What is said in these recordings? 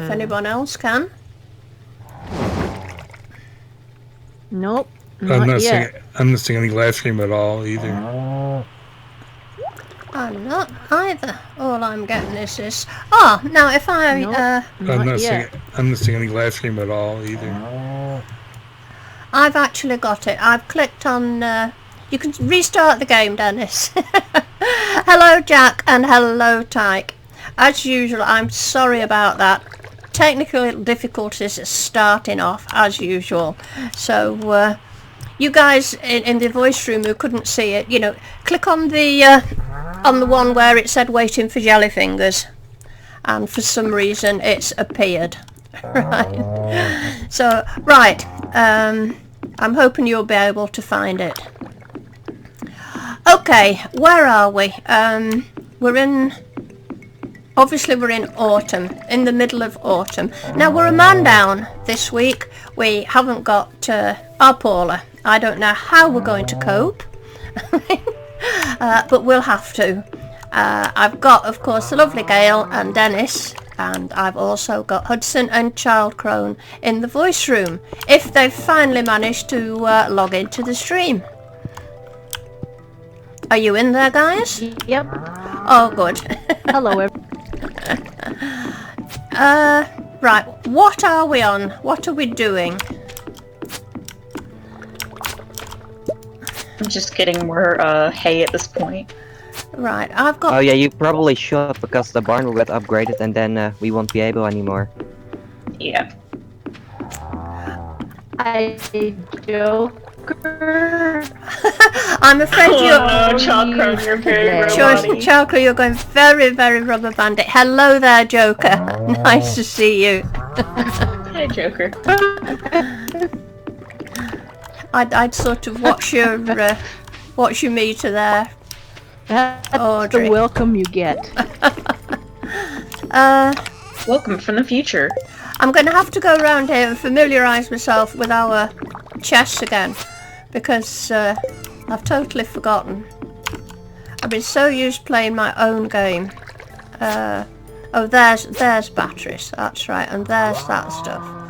if anyone else can. Nope. I'm not yet. seeing any live stream at all either. I'm not either. All I'm getting is this. Oh, now if I Nope, I'm not yet. seeing any live stream at all either. I've actually got it. I've clicked on. You can restart the game, Dennis. Hello, Jack, and hello, Tyke. As usual, I'm sorry about that. Technical difficulties starting off as usual. So you guys in the voice room who couldn't see it, you know, click on the one where it said waiting for jellyfingers, and for some reason it's appeared. Right. So right, I'm hoping you'll be able to find it. Okay, where are we? Obviously we're in autumn, in the middle of autumn. Now we're a man down this week. We haven't got our Paula. I don't know how we're going to cope, but we'll have to. I've got, of course, the lovely Gail and Dennis, and I've also got Hudson and Child Crone in the voice room, if they've finally managed to log into the stream. Are you in there, guys? Yep. Oh, good. Hello, everyone. Right, what are we on? What are we doing? I'm just getting more hay at this point. Right, I've got... Oh yeah, you probably should, because the barn will get upgraded and then we won't be able anymore. Yeah. Joker. I'm afraid you're... Oh, Chalcro, you're very rubber-bandy. Chalcro, you're going very, very rubber bandit. Hello there, Joker. Nice to see you. Hi, Joker. I'd sort of watch your meter there. That's Audrey. the welcome you get. Welcome from the future. I'm going to have to go around here and familiarise myself with our chests again, because I've totally forgotten. I've been so used playing my own game. Oh, there's batteries, that's right, and there's that stuff.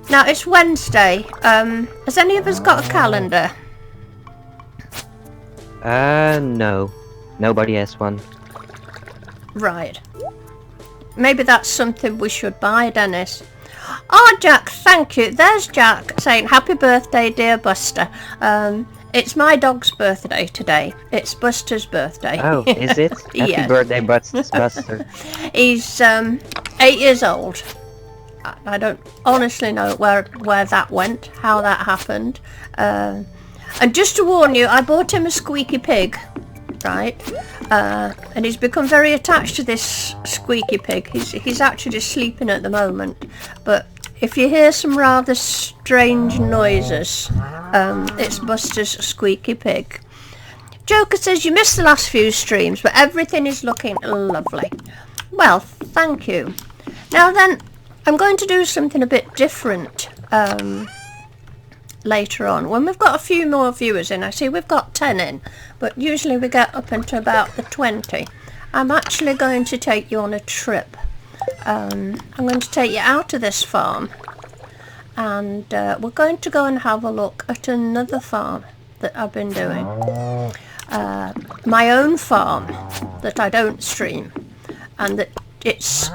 Now, it's Wednesday. Has any of us got a calendar? No. Nobody has one. Right. Maybe that's something we should buy, Dennis. Oh, Jack, thank you. There's Jack saying, happy birthday, dear Buster. It's my dog's birthday today. It's Buster's birthday. Oh, is it? Happy Yes. birthday, Buster. He's 8 years old. I don't honestly know where that went, how that happened. And just to warn you, I bought him a squeaky pig, right? And he's become very attached to this squeaky pig. He's actually sleeping at the moment. But if you hear some rather strange noises, it's Buster's squeaky pig. Joker says you missed the last few streams, but everything is looking lovely. Well, thank you. Now then, I'm going to do something a bit different later on. When we've got a few more viewers in, I see we've got 10 in, but usually we get up into about the 20. I'm actually going to take you on a trip. I'm going to take you out of this farm, and we're going to go and have a look at another farm that I've been doing. My own farm that I don't stream, and that it's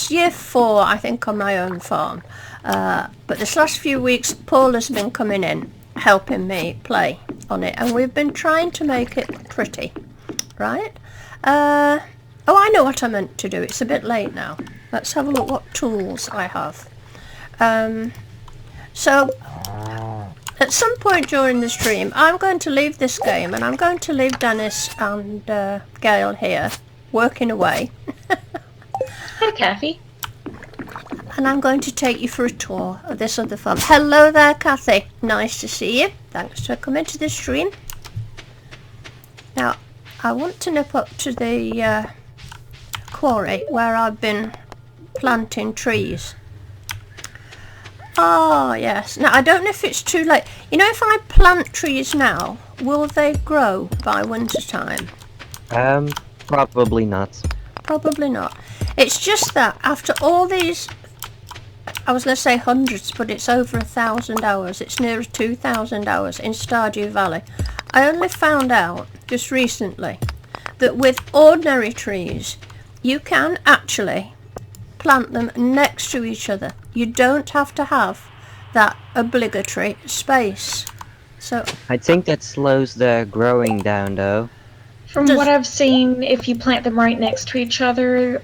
year 4, I think, on my own farm. But this last few weeks, Paul has been coming in, helping me play on it, and we've been trying to make it pretty, right? Oh, I know what I meant to do. It's a bit late now. Let's have a look what tools I have. So, at some point during the stream, I'm going to leave this game, and I'm going to leave Dennis and Gail here, working away. Hi, Kathy. And I'm going to take you for a tour of this other farm. Hello there, Kathy. Nice to see you. Thanks for coming to the stream. Now, I want to nip up to the quarry where I've been planting trees. Oh, yes. Now, I don't know if it's too late. You know, if I plant trees now, will they grow by winter time? Probably not. Probably not. It's just that after all these, I was going to say hundreds, but it's over 1,000 hours. It's nearer 2,000 hours in Stardew Valley. I only found out just recently that with ordinary trees, you can actually plant them next to each other. You don't have to have that obligatory space. So I think that slows the growing down, though. From what I've seen, if you plant them right next to each other,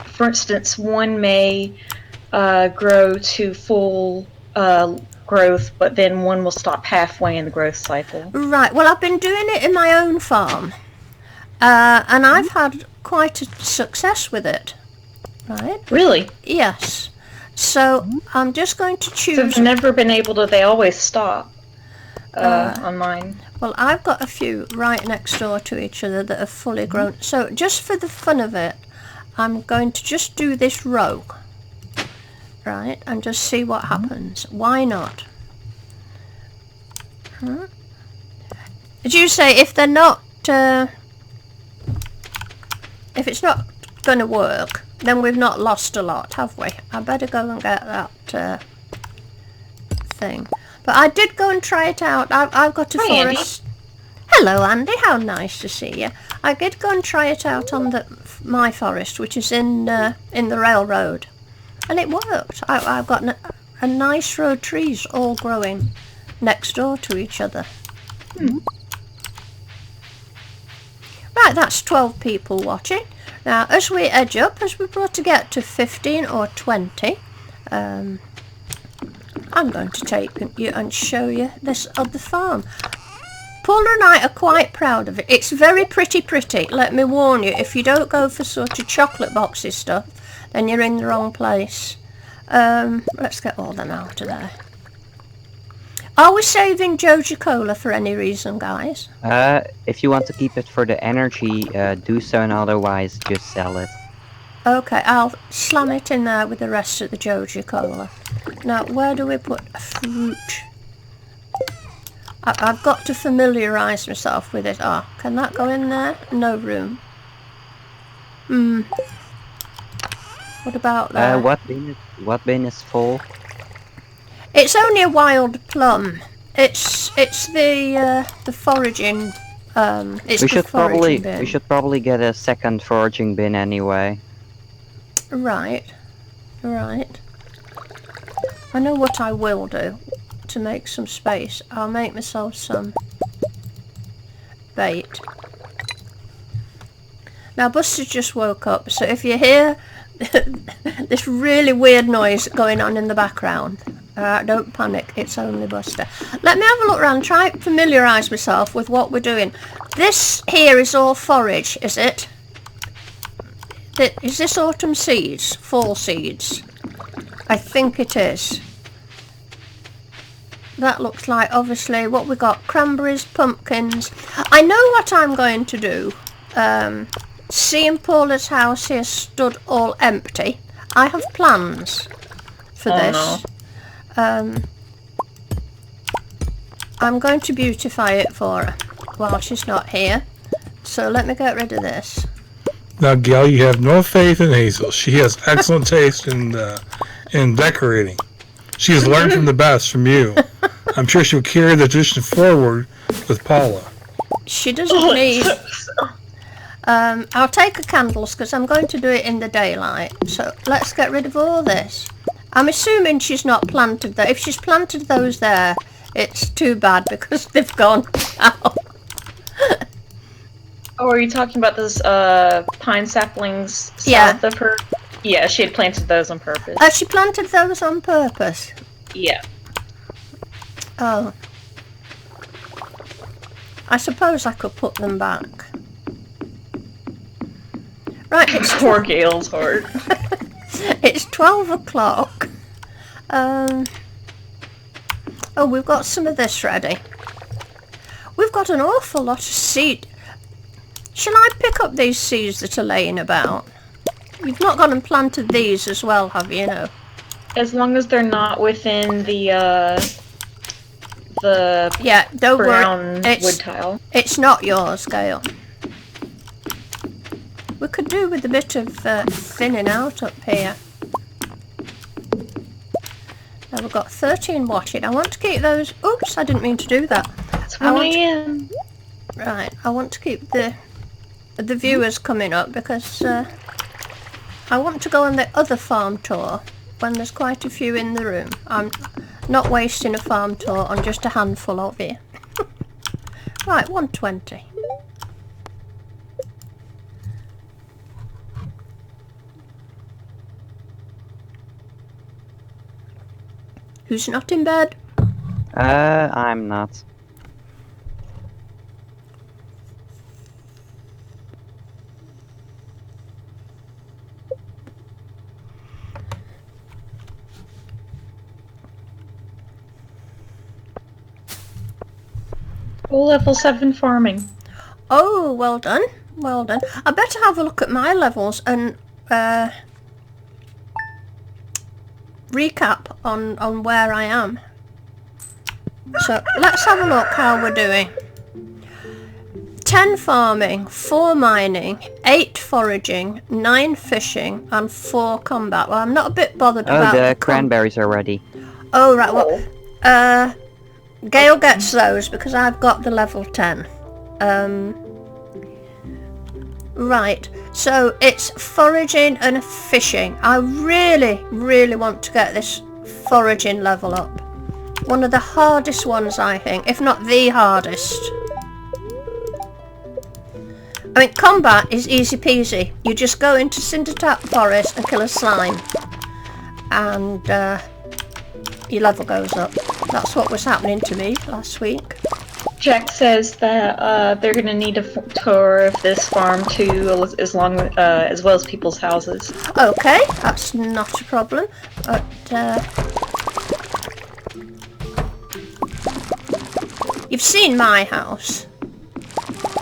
for instance, one may grow to full growth, but then one will stop halfway in the growth cycle. right, well, I've been doing it in my own farm, and I've had quite a success with it. Right? Really? Yes. So I'm just going to So choose. I've never been able to. They always stop on mine. Well, I've got a few right next door to each other that are fully grown. So just for the fun of it, I'm going to just do this row, right, and just see what happens. Why not? Did you say if they're not, if it's not going to work, then we've not lost a lot, have we? I better go and get that thing. But I did go and try it out. I've got a Hi, forest. Hello, Andy. How nice to see you. I did go and try it out on my forest, which is in the railroad, and it worked. I've got a nice row of trees all growing next door to each other. Right, that's 12 people watching. Now, as we edge up, as we brought to get to 15 or 20, I'm going to take you and show you this other farm. Paula and I are quite proud of it. It's very pretty. Let me warn you, if you don't go for sort of chocolate boxy stuff, then you're in the wrong place. Let's get all them out of there. Are we saving Joji Cola for any reason, guys? If you want to keep it for the energy, do so, and otherwise just sell it. Okay, I'll slam it in there with the rest of the Joji Cola. Now, where do we put fruit? I've got to familiarise myself with it. Ah, can that go in there? No room. What about that? What bin is full? It's only a wild plum. It's the foraging. It's We the should foraging bin. probably get a second foraging bin anyway. Right. I know what I will do to make some space. I'll make myself some bait. Now Buster just woke up, so if you hear this really weird noise going on in the background, don't panic, it's only Buster. Let me have a look around, try to familiarise myself with what we're doing. This here is all forage, is it? Is this autumn seeds? Fall seeds? I think it is. That looks like, obviously, what we got. Cranberries, pumpkins. I know what I'm going to do. Seeing Paula's house here stood all empty, I have plans for this. No. I'm going to beautify it for her while she's not here. So let me get rid of this. Now, Gail, you have no faith in Hazel. She has excellent taste in decorating. She has learned from the best from you. I'm sure she'll carry the tradition forward with Paula. She doesn't need... I'll take her candles because I'm going to do it in the daylight. So let's get rid of all this. I'm assuming she's not planted that. If she's planted those there, it's too bad because they've gone out. Oh, are you talking about those pine saplings Yeah. south of her? Yeah, she had planted those on purpose. Has she planted those on purpose? Yeah. Oh. I suppose I could put them back. Right, it's Poor Gail's heart. It's 12 o'clock. Oh, we've got some of this ready. We've got an awful lot of seed. Shall I pick up these seeds that are laying about? You've not gone and planted these as well, have you? No. As long as they're not within the Yeah, don't brown worry. wood tile. It's not yours, Gail. We could do with a bit of thinning out up here. Now we've got 13 watching. I want to keep those... Oops, I didn't mean to do that. It's 1 a.m. Right, I want to keep the viewers coming up because I want to go on the other farm tour when there's quite a few in the room. I'm not wasting a farm tour on just a handful of you. Right, 120. Who's not in bed? I'm not. Full level 7 farming. Oh, well done. Well done. I better have a look at my levels and recap on where I am. So let's have a look how we're doing. 10 farming, 4 mining, 8 foraging, 9 fishing, and 4 combat. Well, I'm not a bit bothered about the cranberries are ready. Oh, right. Well, Gail gets those because I've got the level 10. Right. So it's foraging and fishing. I really, really want to get this foraging level up. One of the hardest ones, I think, if not the hardest. I mean, combat is easy peasy. You just go into Cindertap Forest and kill a slime. And your level goes up. That's what was happening to me last week. Jack says that they're going to need a tour of this farm too, as well as people's houses. Okay, that's not a problem. But you've seen my house.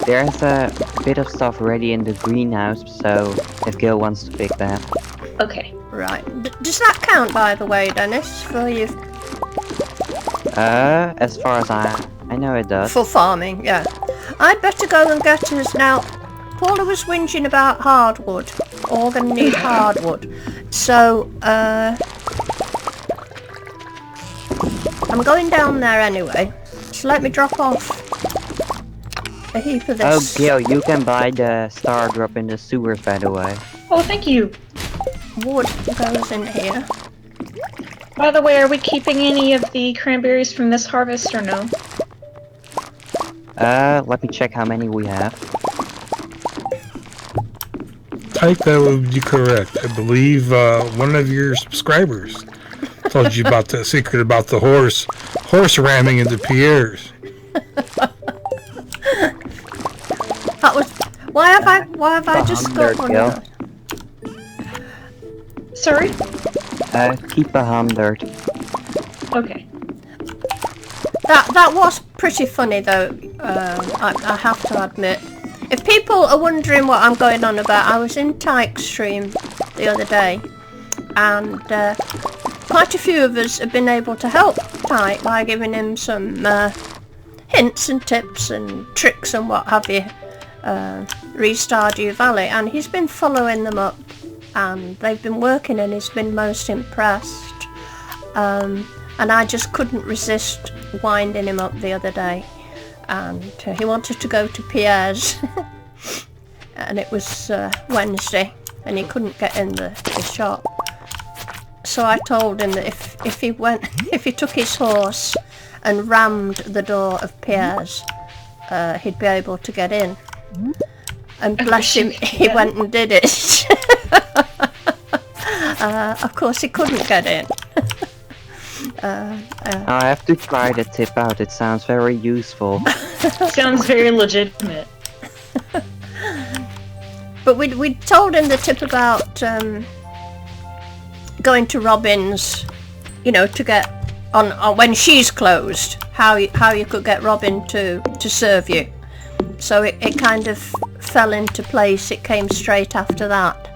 There's a bit of stuff ready in the greenhouse, so if Gil wants to pick that. Okay. Right. Does that count, by the way, Dennis, for you? As far as I know it does. For farming, yeah. I'd better go and get us now. Paula was whinging about hardwood. All gonna need hardwood. So, I'm going down there anyway. So let me drop off a heap of Oh, this. Gil, you can buy the star drop in the sewers, by the way. Oh, thank you. Wood goes in here. By the way, are we keeping any of the cranberries from this harvest or no? Let me check how many we have. Type that would be correct. I believe one of your subscribers told you about the secret about the horse ramming into Pierre's. That was. Why have I just got one of those? Sorry? Keep 100. Okay. That was pretty funny though. I have to admit. If people are wondering what I'm going on about, I was in Tyke's stream the other day, and quite a few of us have been able to help Tyke by giving him some hints and tips and tricks and what have you, re Stardew Valley, and he's been following them up, and they've been working, and he's been most impressed. And I just couldn't resist winding him up the other day, and he wanted to go to Pierre's, and it was Wednesday, and he couldn't get in the shop. So I told him that if he took his horse and rammed the door of Pierre's, he'd be able to get in. And bless him, he went and did it. Of course, he couldn't get in. I have to try the tip out. It sounds very useful. Sounds very legitimate. But we told him the tip about going to Robin's, you know, to get on when she's closed. How you could get Robin to serve you. So it kind of fell into place. It came straight after that.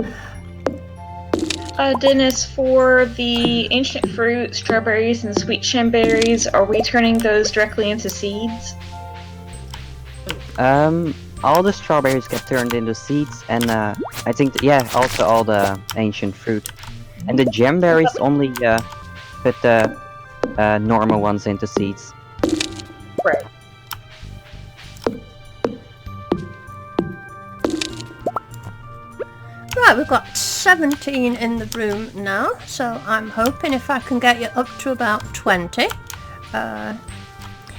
Dennis, for the ancient fruit, strawberries, and sweet cranberries, are we turning those directly into seeds? all the strawberries get turned into seeds, and I think yeah, also all the ancient fruit, and the gemberries only put the normal ones into seeds. Right. Right, we've got 17 in the room now, so I'm hoping if I can get you up to about 20.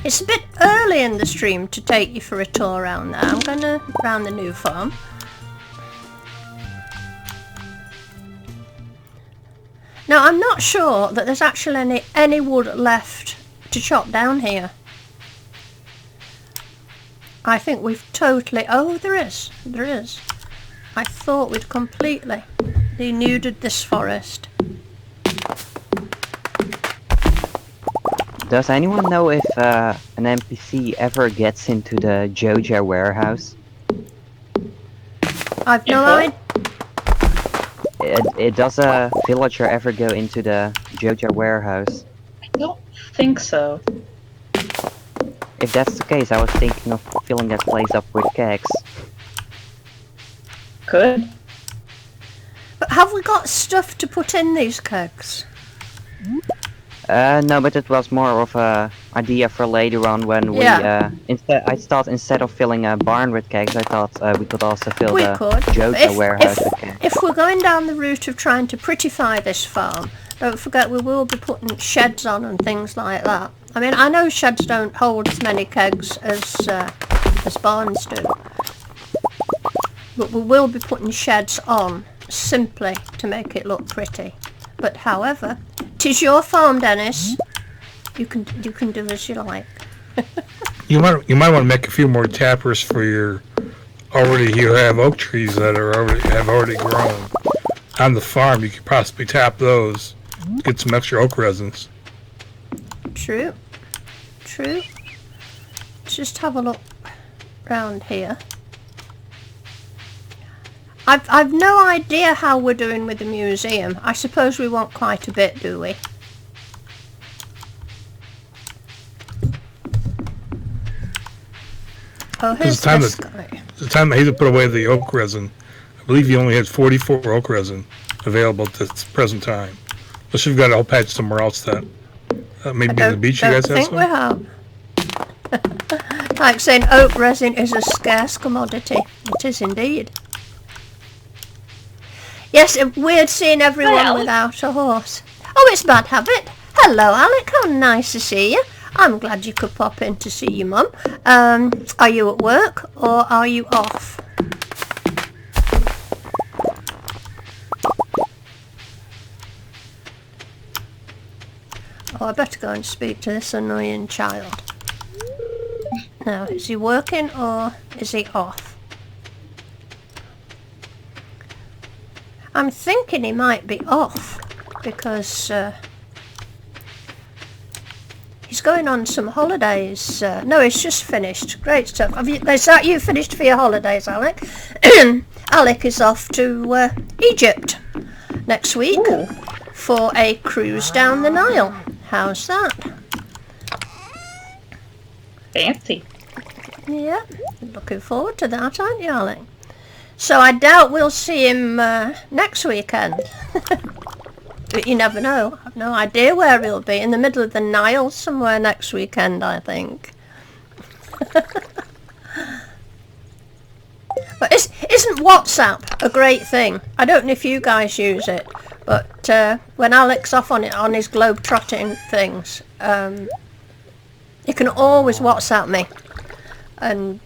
It's a bit early in the stream to take you for a tour around there. I'm gonna round the new farm. Now I'm not sure that there's actually any wood left to chop down here. I think we've totally... Oh, there is. There is. I thought we'd completely denuded this forest. Does anyone know if an NPC ever gets into the Joja warehouse? I've no idea. Does a villager ever go into the Joja warehouse? I don't think so. If that's the case, I was thinking of filling that place up with kegs. Could. But have we got stuff to put in these kegs? No, but it was more of a idea for later on when Yeah. instead of filling a barn with kegs, I thought we could also fill We the could. Joja warehouse with kegs. If we're going down the route of trying to prettify this farm, don't forget we will be putting sheds on and things like that. I mean, I know sheds don't hold as many kegs as barns do, but we will be putting sheds on simply to make it look pretty. But however, 'tis your farm, Dennis. You can do as you like. You might want to make a few more tappers for your you have oak trees that have already grown on the farm. You could possibly tap those, get some extra oak resins. True. True. Let's just have a look round here. I've no idea how we're doing with the museum. I suppose we want quite a bit, do we? Oh, here's this guy. The time that he put away the oak resin, I believe he only had 44 oak resin available at this present time. Unless you've got a whole patch somewhere else that maybe in the beach you guys have think some? we have. Like saying oak resin is a scarce commodity. It is indeed. Yes, weird seeing everyone Well. without a horse. Oh, it's Bad Habit. Hello, Alec. How nice to see you. I'm glad you could pop in to see your mum. Are you at work or are you off? Oh, I better go and speak to this annoying child. Now, is he working or is he off? I'm thinking he might be off because he's going on some holidays. No, he's just finished. Great stuff. Is that you finished for your holidays, Alec? Alec is off to Egypt next week for a cruise down the Nile. How's that? Fancy. Yeah, looking forward to that, aren't you, Alec? So I doubt we'll see him next weekend. But you never know. I've no idea where he'll be. In the middle of the Nile somewhere next weekend, I think. But isn't WhatsApp a great thing? I don't know if you guys use it, but when Alec's off on his globe-trotting things, you can always WhatsApp me. And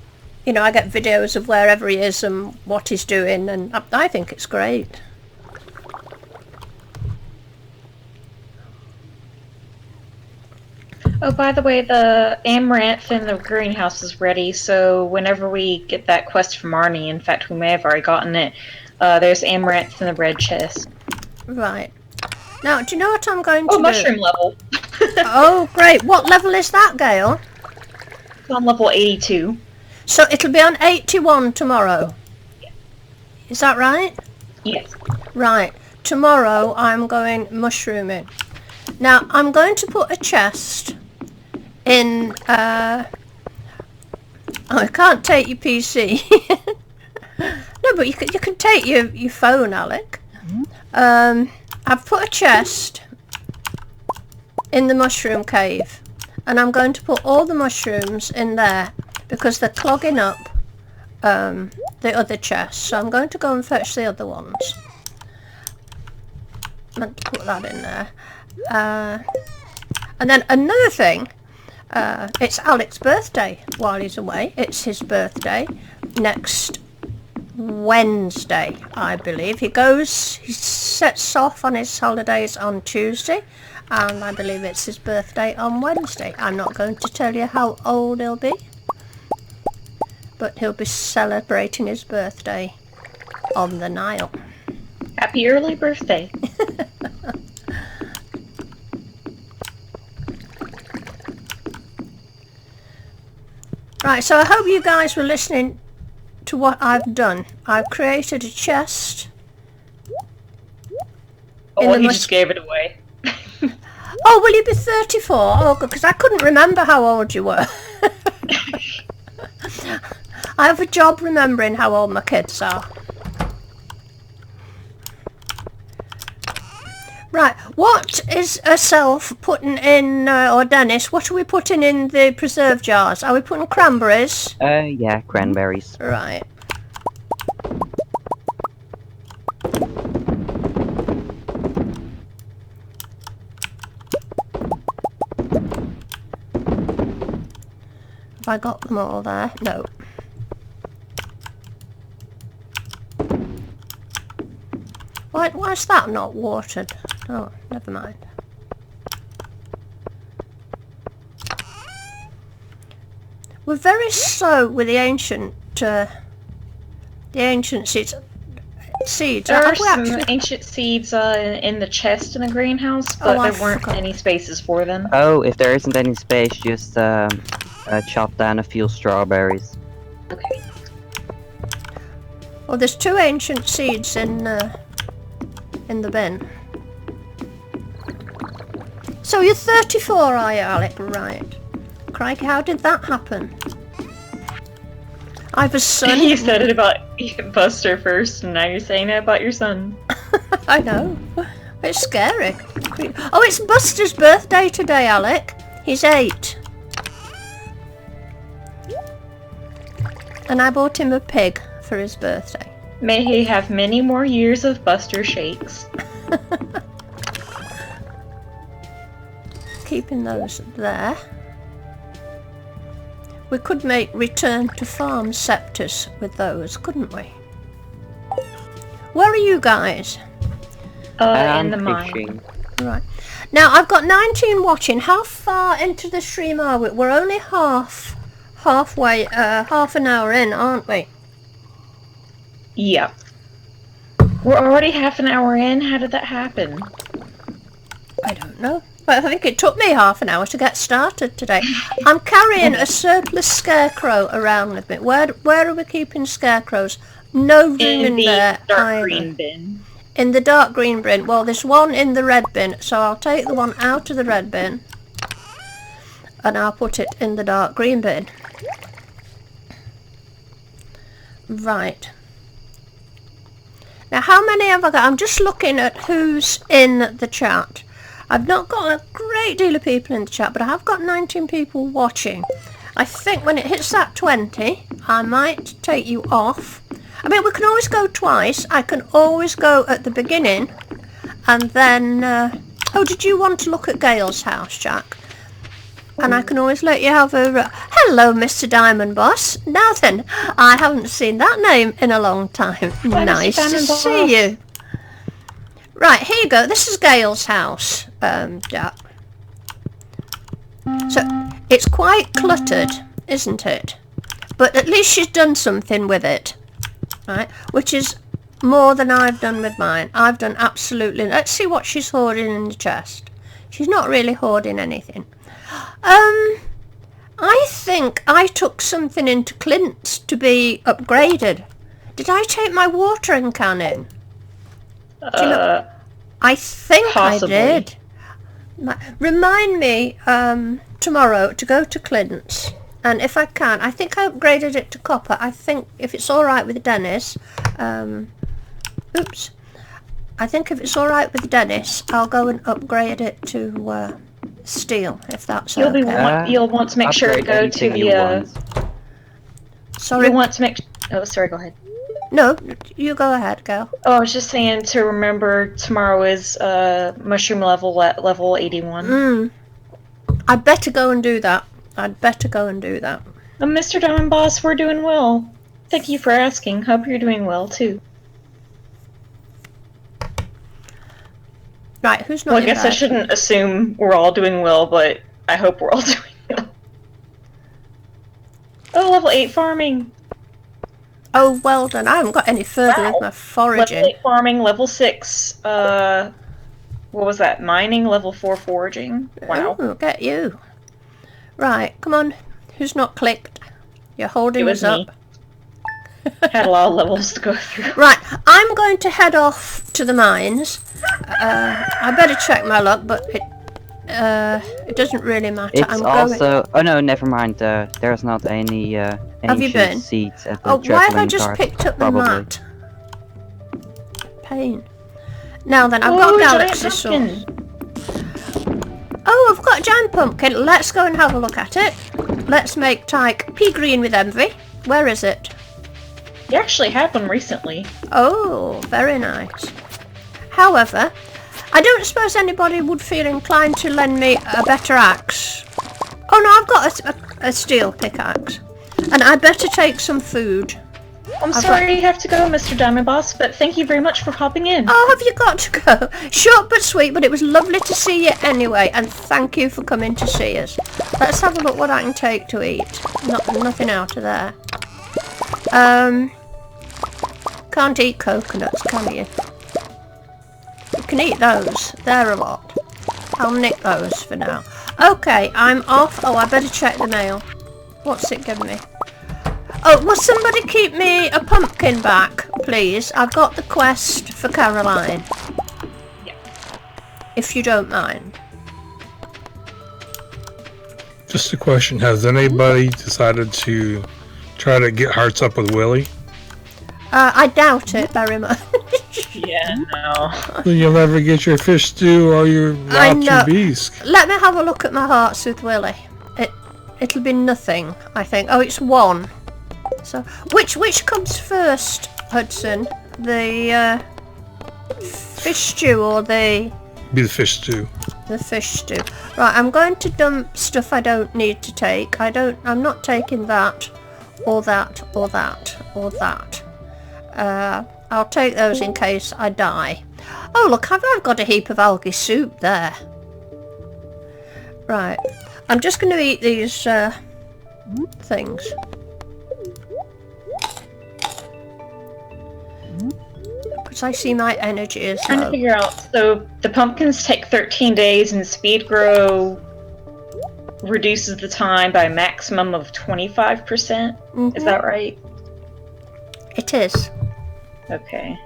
you know, I get videos of wherever he is and what he's doing, and I think it's great. Oh, by the way, the amaranth in the greenhouse is ready, so whenever we get that quest from Arnie, in fact, we may have already gotten it, there's amaranth in the red chest. Right. Now, do you know what I'm going to do? Mushroom level. Oh, great. What level is that, Gail? It's on level 82. So it'll be on 81 tomorrow. Is that right? Yes. Right. Tomorrow I'm going mushrooming. Now, I'm going to put a chest in Oh, I can't take your PC. No, but you can take your phone, Alec. I've put a chest in the mushroom cave, and I'm going to put all the mushrooms in there because they're clogging up the other chest. So I'm going to go and fetch the other ones. I meant to put that in there. And then another thing, it's Alec's birthday while he's away. It's his birthday next Wednesday, I believe. He sets off on his holidays on Tuesday, and I believe it's his birthday on Wednesday. I'm not going to tell you how old he'll be, but he'll be celebrating his birthday on the Nile. Happy early birthday. Right, so I hope you guys were listening to what I've done. I've created a chest. Oh, well, he just gave it away. Oh, will you be 34? Oh, good, because I couldn't remember how old you were. I have a job remembering how old my kids are. Right, what is herself putting in, or Dennis, what are we putting in the preserve jars? Are we putting cranberries? Yeah, cranberries. Right. Have I got them all there? No. Why's that not watered? Oh, never mind. We're very slow with the ancient seeds. There are some ancient seeds in the chest in the greenhouse, but there weren't any spaces for them. Oh, if there isn't any space, just chop down a few strawberries. Okay. Well, there's 2 ancient seeds in the bin. So you're 34, are you, Alec? Right. Crikey, how did that happen? I have a son. You said it about Buster first, and now you're saying it about your son. I know. It's scary. Oh, it's Buster's birthday today, Alec. He's 8. And I bought him a pig for his birthday. May he have many more years of Buster shakes. Keeping those there. We could make return to farm scepters with those, couldn't we? Where are you guys? In the mine. Fishing. Right. Now, I've got 19 watching. How far into the stream are we? We're only halfway, half an hour in, aren't we? Yeah. We're already half an hour in? How did that happen? I don't know. But I think it took me half an hour to get started today. I'm carrying a surplus scarecrow around with me. Where are we keeping scarecrows? No room in there dark either. green bin. In the dark green bin. Well, there's one in the red bin, so I'll take the one out of the red bin and I'll put it in the dark green bin. Right. Now, how many have I got? I'm just looking at who's in the chat. I've not got a great deal of people in the chat, but I have got 19 people watching. I think when it hits that 20, I might take you off. I mean, we can always go twice. I can always go at the beginning, and then... oh, did you want to look at Gail's house, Jack? And I can always let you have a... hello, Mr. Diamond Boss. Now then, I haven't seen that name in a long time. Nice to see you. Right, here you go. This is Gail's house, Jack. So, it's quite cluttered, isn't it? But at least she's done something with it, right? Which is more than I've done with mine. I've done absolutely... Let's see what she's hoarding in the chest. She's not really hoarding anything. I think I took something into Clint's to be upgraded. Did I take my watering can in? Do you know? I think possibly. I did. Remind me tomorrow to go to Clint's And if I can, I think I upgraded it to copper. I think if it's alright with Dennis, oops. I think if it's alright with Dennis, I'll go and upgrade it to steel, if that's okay. You'll want to make sure to go to the. Sorry. You'll want to make. Oh, sorry. Go ahead. No, you go ahead, girl. Oh, I was just saying to remember tomorrow is mushroom level at level 81. I'd better go and do that. Mr. Diamond Boss, we're doing well. Thank you for asking. Hope you're doing well too. Right, who's not Well, I guess I shouldn't assume we're all doing well, but I hope we're all doing well. Oh, level 8 farming. Oh, well done. I haven't got any further with my foraging. Level 8 farming, level 6, what was that? Mining, level 4 foraging. Wow. Ooh, get you. Right, come on. Who's not clicked? You're holding us up. Had a lot of levels to go through. Right, I'm going to head off to the mines. I better check my luck, but it doesn't really matter. It's also... Oh no, never mind. There's not any Have you been? ancient seeds at the why have I traveling just cart, picked up probably. the mat? Pain. Now then, I've got galaxy sauce. Oh, I've got a giant pumpkin. Let's go and have a look at it. Let's make Tyke pea green with envy. Where is it? You actually had one recently. Oh, very nice. However, I don't suppose anybody would feel inclined to lend me a better axe. Oh no, I've got a steel pickaxe. And I better take some food. I'm sorry you have to go, Mr. Diamond Boss, but thank you very much for popping in. Oh, have you got to go? Short but sweet, but it was lovely to see you anyway, and thank you for coming to see us. Let's have a look what I can take to eat. Nothing out of there. Can't eat coconuts, can you? You can eat those. They're a lot. I'll nick those for now. Okay, I'm off. Oh, I better check the mail. What's it giving me? Oh, will somebody keep me a pumpkin back, please? I've got the quest for Caroline. Yeah. If you don't mind. Just a question. Has anybody decided to try to get hearts up with Willy? I doubt it very much. Yeah, no. So you'll never get your fish stew or your lobster bisque. Let me have a look at my hearts with Willy. It'll be nothing, I think. Oh, it's 1. So, which comes first, Hudson? The fish stew or the... Be the fish stew. The fish stew. Right, I'm going to dump stuff I don't need to take. I'm not taking that, or that, or that, or that. I'll take those in case I die. Oh look, I've got a heap of algae soup there. Right, I'm just going to eat these things. Because I see my energy is Trying to figure out, so the pumpkins take 13 days and speed grow reduces the time by a maximum of 25%. Is that right? It is. Okay.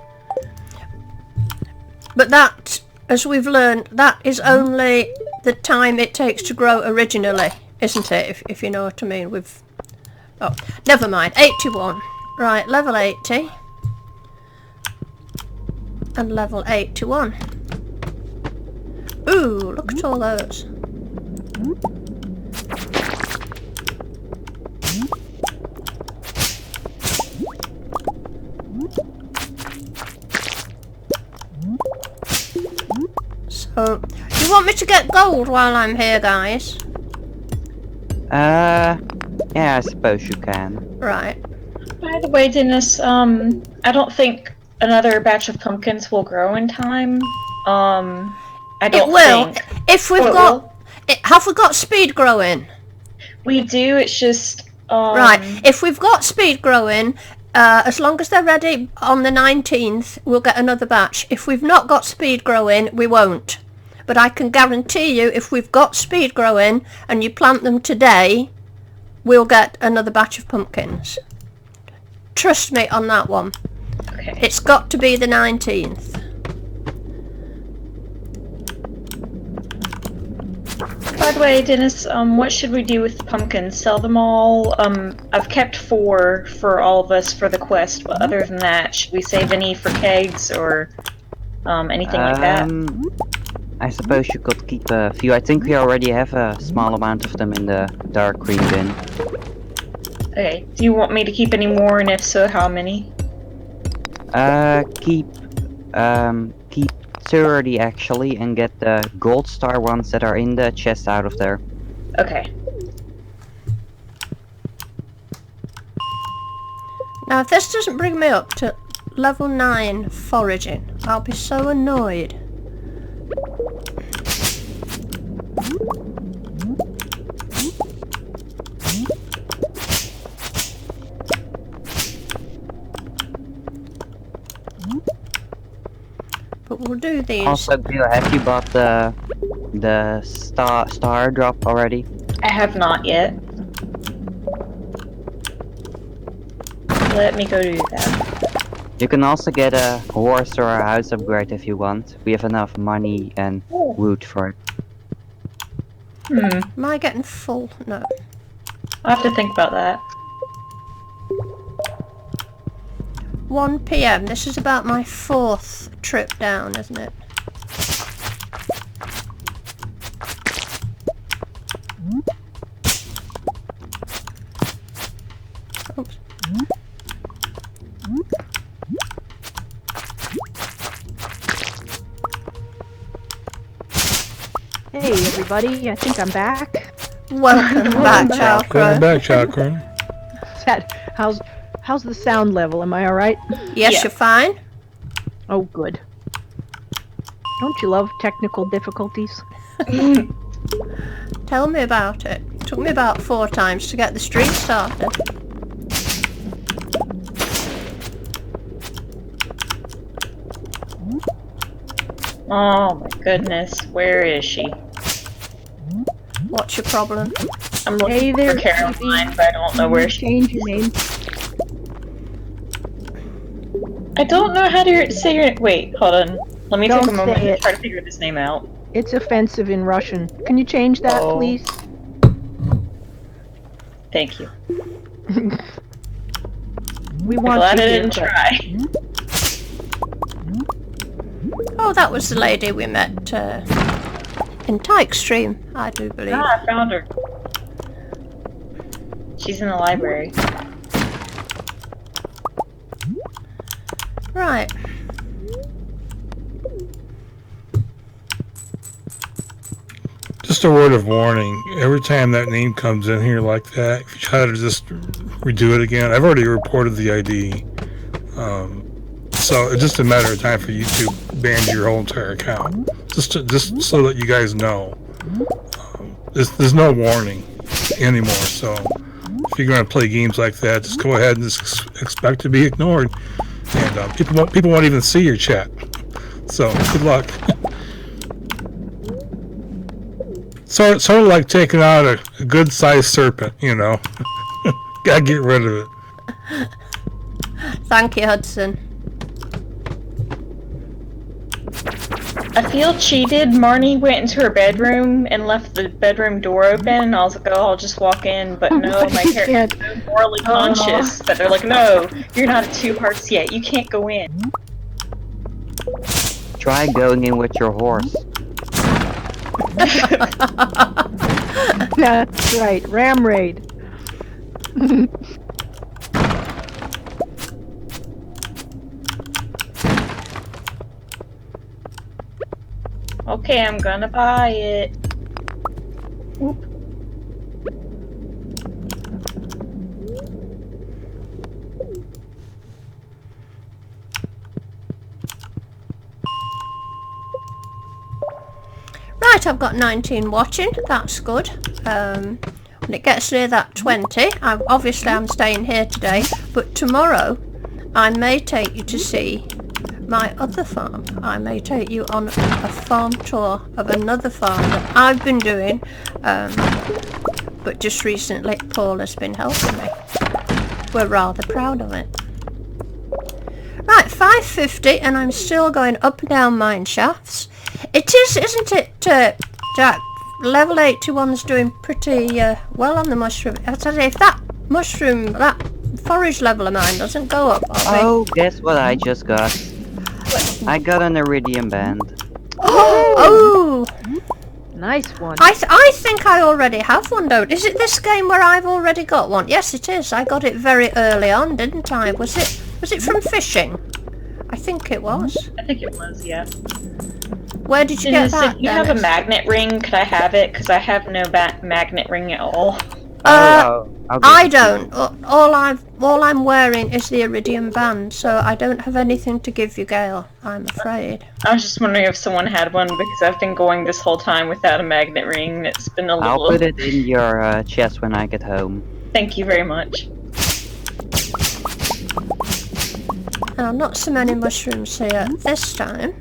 But that, as we've learned, that is only the time it takes to grow originally, isn't it? If you know what I mean. Oh, never mind. 81. Right, level 80. And level 81. Ooh, look at all those. So, you want me to get gold while I'm here, guys? Yeah, I suppose you can. Right. By the way, Dennis, I don't think another batch of pumpkins will grow in time. I don't It will. think. If we've have we got speed growing? We do, it's just... Right, if we've got speed growing, as long as they're ready on the 19th, we'll get another batch. If we've not got speed growing, we won't. But I can guarantee you, if we've got speed growing and you plant them today, we'll get another batch of pumpkins. Trust me on that one. Okay. It's got to be the 19th. By the way, Dennis, what should we do with the pumpkins? Sell them all? I've kept 4 for all of us for the quest, but other than that, should we save any for kegs or anything like that? I suppose you could keep a few. I think we already have a small amount of them in the dark green bin. Okay. Do you want me to keep any more, and if so, how many? Keep 30 actually, and get the gold star ones that are in the chest out of there. Okay. Now, if this doesn't bring me up to level 9 foraging, I'll be so annoyed. But we'll do these. Also, Bill, have you bought the star drop already? I have not yet. Let me go do that. You can also get a horse or a house upgrade if you want. We have enough money and wood for it. Am I getting full? No. I'll have to think about that. 1 PM. This is about my 4th trip down, isn't it? Oops. Hey everybody, I think I'm back. Welcome back, Welcome Chalcro. back, Chakra. How's the sound level? Am I alright? Yes, Yeah. you're fine. Oh, good. Don't you love technical difficulties? Tell me about it. Took me about 4 times to get the stream started. Oh my goodness, where is she? What's your problem? I'm looking Hey there, for Caroline, but I don't know where she Change your name. I don't know how to say your Wait, hold on. Let me take Don't a moment say to it. try to figure this name out. It's offensive in Russian. Can you change that, Oh. please? Thank you. We I'm want glad you I here, didn't but- try. Oh, that was the lady we met in Tyke stream, I do believe. Ah, I found her. She's in the library. Right. Just a word of warning. Every time that name comes in here like that, if you try to just redo it again, I've already reported the ID. So it's just a matter of time for YouTube to ban your whole entire account. Just so that you guys know. There's no warning anymore. So if you're going to play games like that, just go ahead and just expect to be ignored. And people won't even see your chat. So good luck. Sort of like taking out a good-sized serpent, you know. Gotta get rid of it. Thank you, Hudson. I feel cheated. Marnie went into her bedroom and left the bedroom door open, and I was like, oh, I'll just walk in, but no, my character's so morally conscious that they're like, no, you're not at 2 hearts yet, you can't go in. Try going in with your horse. That's right, Ram Raid. Okay, I'm gonna buy it. Oop. Right, I've got 19 watching. That's good. When it gets near that 20, obviously I'm staying here today, but tomorrow I may take you to see my other farm. I may take you on a farm tour of another farm that I've been doing, but just recently Paul has been helping me. We're rather proud of it. Right, 5:50 and I'm still going up and down mine shafts. It is, isn't it, Jack? level 81's doing pretty well on the mushroom. I tell you, if that mushroom, that forage level of mine doesn't go up, Oh, guess what I just got? I got an iridium band. Oh! Nice one. I think I already have one, though. Is it this game where I've already got one? Yes, it is. I got it very early on, didn't I? Was it from fishing? I think it was. I think it was, yeah. Where did you get that, If you have a Dennis? magnet ring, could I have it? Because I have no magnet ring at all. I'll give I it to you. don't. All I'm wearing is the iridium band, so I don't have anything to give you, Gail. I'm afraid. I was just wondering if someone had one, because I've been going this whole time without a magnet ring. It's been a I'll little... put it in your chest when I get home. Thank you very much. Not so many mushrooms here this time.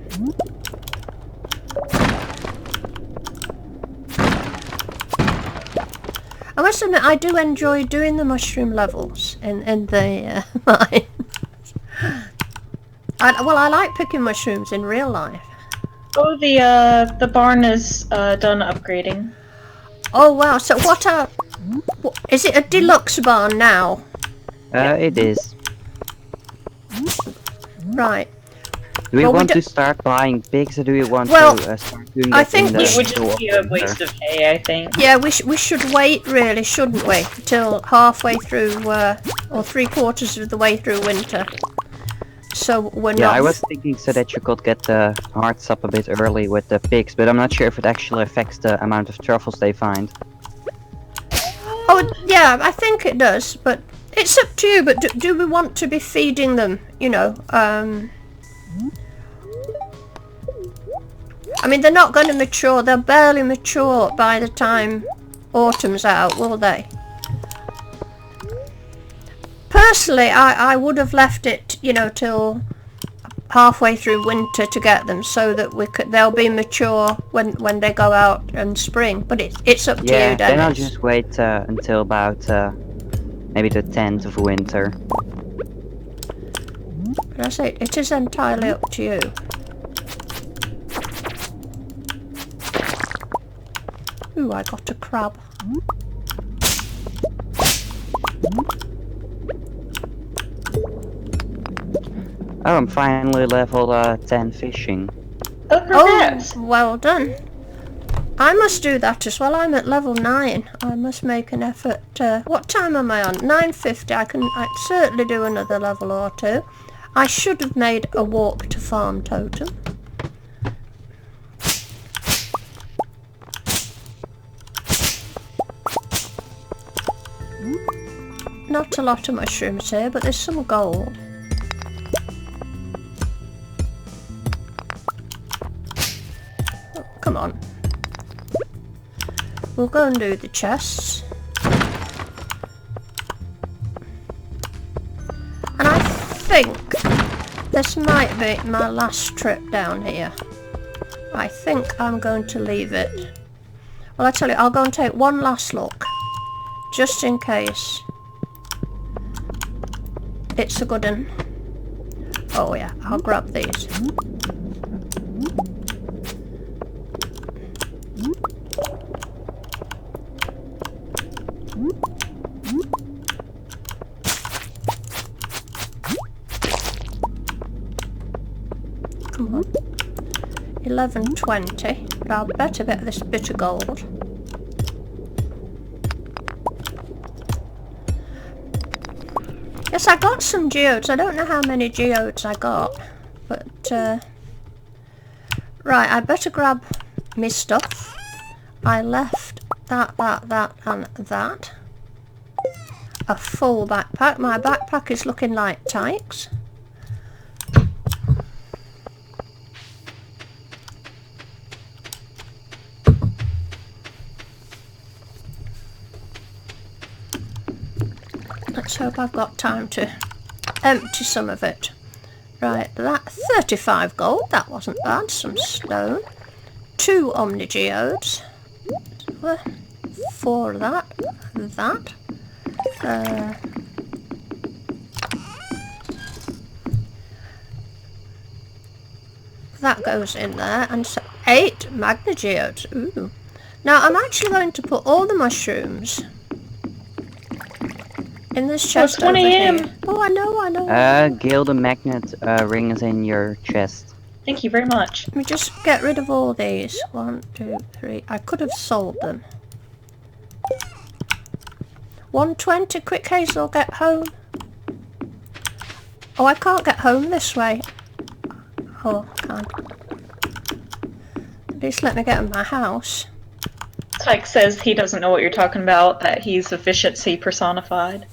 I must admit, I do enjoy doing the mushroom levels in the mine. I like picking mushrooms in real life. Oh, the barn is done upgrading. Oh wow! So is it a deluxe barn now? It is. Right. Do we Well, we want do- to start buying pigs, or do we want Well, to start doing I that think in we the It would middle just of be a winter? waste of hay, I think. Yeah, we should wait, really, shouldn't we? Till halfway through, or 3/4 of the way through winter. So we're Yeah, not. I was thinking so that you could get the hearts up a bit early with the pigs, but I'm not sure if it actually affects the amount of truffles they find. Oh yeah, I think it does, but it's up to you. But do we want to be feeding them? You know, I mean, they're not going to mature. They'll barely mature by the time autumn's out, will they? Personally, I would have left it, you know, till halfway through winter to get them, so that they'll be mature when they go out in spring. But it's up to you, Yeah, Dennis. then I'll just wait until about maybe the 10th of winter. But I say it is entirely up to you. Ooh, I got a crab. Oh, I'm finally level 10 fishing. Oh, congrats! Oh, well done. I must do that as well. I'm at level 9. I must make an effort. What time am I on? 9:50. I'd certainly do another level or two. I should have made a walk to farm totem. Not a lot of mushrooms here, but there's some gold. Oh, come on. We'll go and do the chests. And I think this might be my last trip down here. I think I'm going to leave it. Well, I tell you, I'll go and take one last look. Just in case. It's a good one. Oh yeah, I'll grab these. Come on. 11:20. But I'll better get this bit of gold. Yes, I got some geodes. I don't know how many geodes I got, but right, I better grab me stuff. I left that, and that. A full backpack. My backpack is looking like tykes. Let's hope I've got time to empty some of it. Right, that 35 gold, that wasn't bad. Some stone. 2 omnigeodes. 4 of that. That. That goes in there. And so 8 magnageodes. Ooh. Now, I'm actually going to put all the mushrooms in this chest it's 1 over a.m. here. Oh, I know. Gil, the magnet ring is in your chest. Thank you very much. Let me just get rid of all these. 1, 2, 3. I could have sold them. 120, quick Hazel, get home. Oh, I can't get home this way. Oh, I can't. At least let me get in my house. Tyke says he doesn't know what you're talking about, that he's efficiency personified.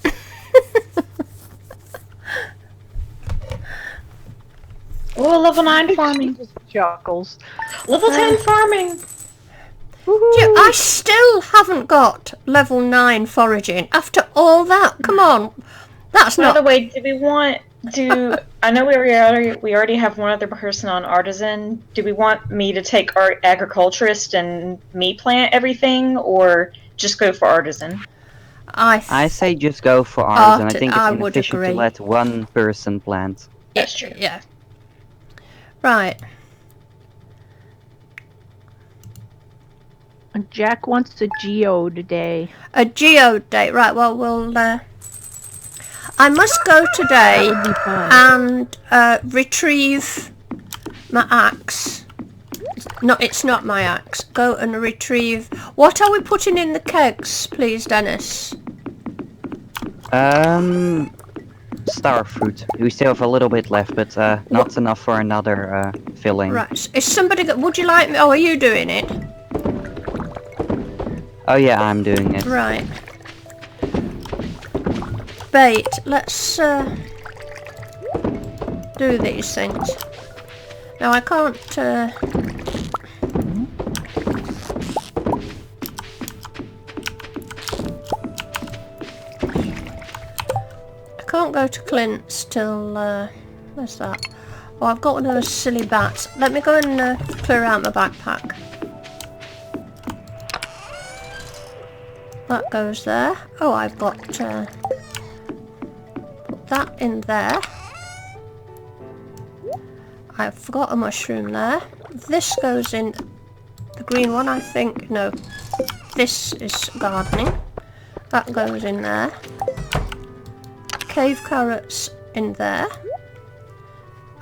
Oh, level 9 farming. Just chuckles. Level 10 farming! Yeah, I still haven't got level 9 foraging. After all that, come on. That's By not... the way, do we want to... I know we already have one other person on artisan. Do we want me to take our agriculturist and me plant everything, or just go for artisan? I say just go for artisan. I think I it's would inefficient to agree. let one person plant. That's true. Yeah. Right. Jack wants a geode today. A geode day. Right, well, we'll... I must go today That'd be fun. and retrieve my axe. No, it's not my axe. Go and retrieve... What are we putting in the kegs, please, Dennis? Star fruit. We still have a little bit left, but not enough for another filling. Right. Is somebody... Would you like me... Oh, are you doing it? Oh yeah, I'm doing it. Right. Bait. Let's do these things. Now I can't go to Clint's till where's that? Oh, I've got one of those silly bats. Let me go and clear out my backpack. That goes there. Oh, I've got put that in there. I've forgot a mushroom there. This goes in the green one, I think. No, this is gardening. That goes in there. Cave carrots in there.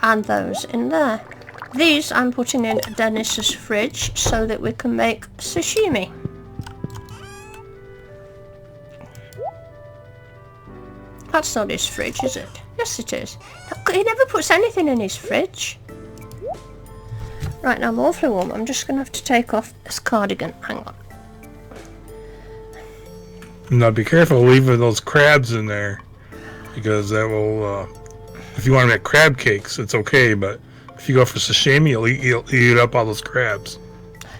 And those in there. These I'm putting in Dennis's fridge so that we can make sashimi. That's not his fridge, is it? Yes, it is. He never puts anything in his fridge. Right, now I'm awfully warm. I'm just going to have to take off this cardigan. Hang on. Now be careful leaving those crabs in there, because that will, if you want to make crab cakes, it's okay, but if you go for sashimi, you'll eat up all those crabs.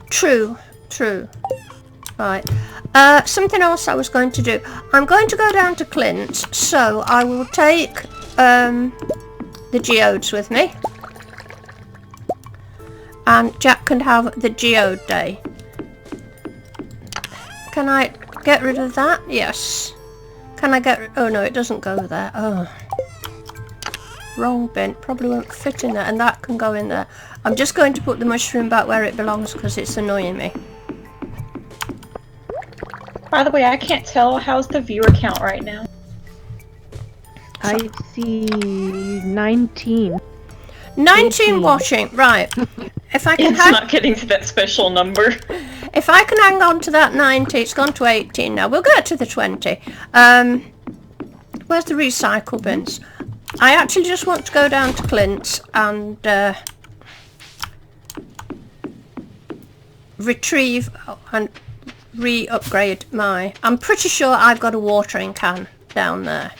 True, true. Right. Something else I was going to do. I'm going to go down to Clint's, so I will take the geodes with me. And Jack can have the geode day. Can I get rid of that? Yes. Can I get... Oh no, it doesn't go there. Oh. Wrong bin. Probably won't fit in there, and that can go in there. I'm just going to put the mushroom back where it belongs because it's annoying me. By the way, I can't tell, how's the viewer count right now? I see 19. 19 watching, right. If I can It's not getting to that special number. if I can hang on to that 90, it's gone to 18 now. We'll get to the 20. Where's the recycle bins? I actually just want to go down to Clint's and retrieve and re-upgrade my... I'm pretty sure I've got a watering can down there.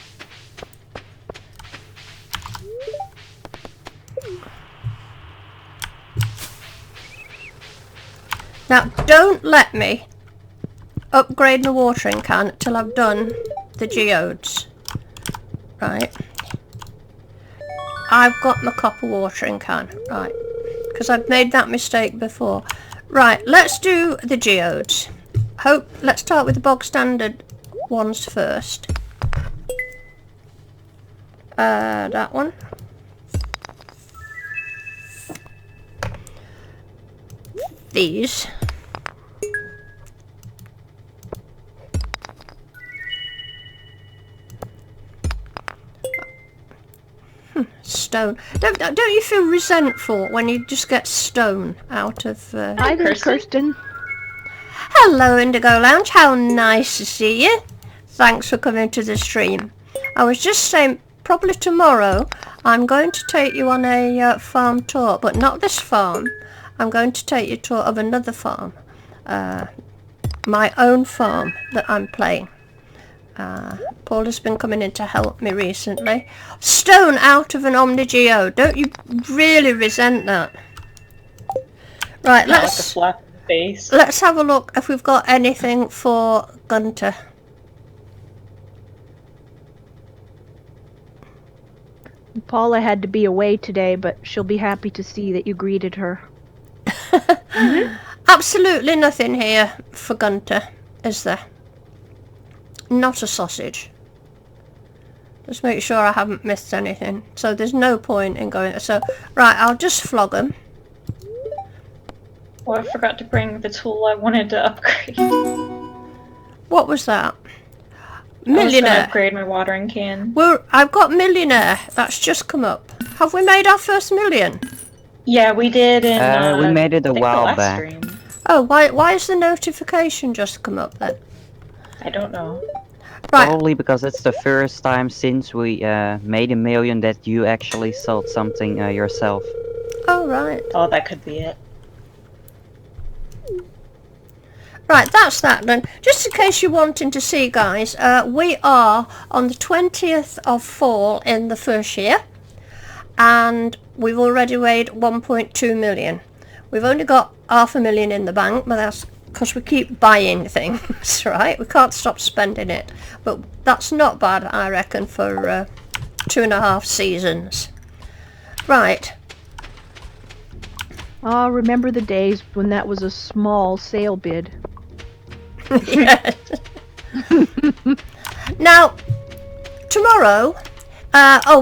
Now, don't let me upgrade my watering can till I've done the geodes. Right. I've got my copper watering can. Right. Because I've made that mistake before. Right, let's do the geodes. Let's start with the bog standard ones first. That one. These. stone. Don't you feel resentful when you just get stone out of... Hi there, Kirsten. Hello, Indigo Lounge. How nice to see you. Thanks for coming to the stream. I was just saying, probably tomorrow, I'm going to take you on a farm tour, but not this farm. I'm going to take you tour of another farm. My own farm that I'm playing. Paula's been coming in to help me recently. Stone out of an Omnigeo. Don't you really resent that? Right, Not like a slap in the face. let's have a look if we've got anything for Gunter. Paula had to be away today, but she'll be happy to see that you greeted her. Absolutely nothing here for Gunter, is there? Not a sausage. Just make sure I haven't missed anything. So there's no point in going... So, right, I'll just flog him. Oh, I forgot to bring the tool I wanted to upgrade. What was that? I was gonna Millionaire. upgrade my watering can. Well, I've got millionaire. That's just come up. Have we made our first million? Yeah, we did in we made it I a think while the last back. stream. Oh, why is the notification just come up then? I don't know. Right, Probably because it's the first time since we made a million that you actually sold something yourself. oh right. Oh, that could be it. Right, that's that then. Just in case you're wanting to see, guys, we are on the 20th of fall in the first year, and we've already weighed 1.2 million. We've only got 500,000 in the bank, but that's because we keep buying things, right? We can't stop spending it, but that's not bad, I reckon, for 2.5 seasons. Right. Ah, remember the days when that was a small sale bid. Yes. Now, tomorrow,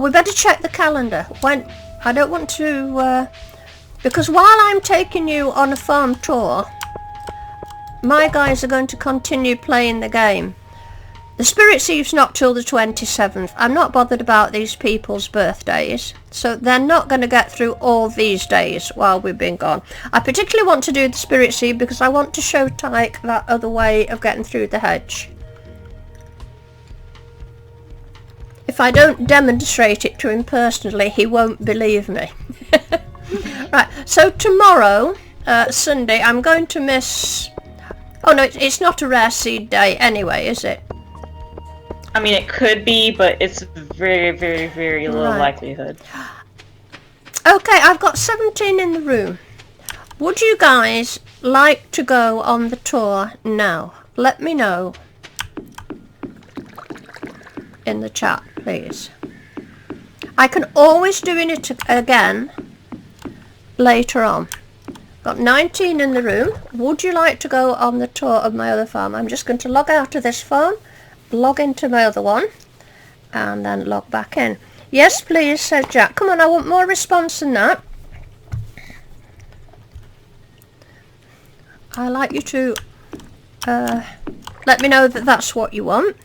we better check the calendar. When I don't want to, because while I'm taking you on a farm tour, my guys are going to continue playing the game. The Spirit Eve's not till the 27th. I'm not bothered about these people's birthdays, so they're not going to get through all these days while we've been gone. I particularly want to do the Spirit Eve because I want to show Tyke that other way of getting through the hedge. If I don't demonstrate it to him personally, he won't believe me. Right, so tomorrow, Sunday, I'm going to miss... Oh no, it's not a rare seed day anyway, is it? I mean, it could be, but it's very, very, very low Right. likelihood. Okay, I've got 17 in the room. Would you guys like to go on the tour now? Let me know in the chat, please. I can always do it again later on. Got 19 in the room. Would you like to go on the tour of my other farm? I'm just going to log out of this phone, log into my other one, and then log back in. Yes, please, said Jack. Come on, I want more response than that. I'd like you to let me know that that's what you want.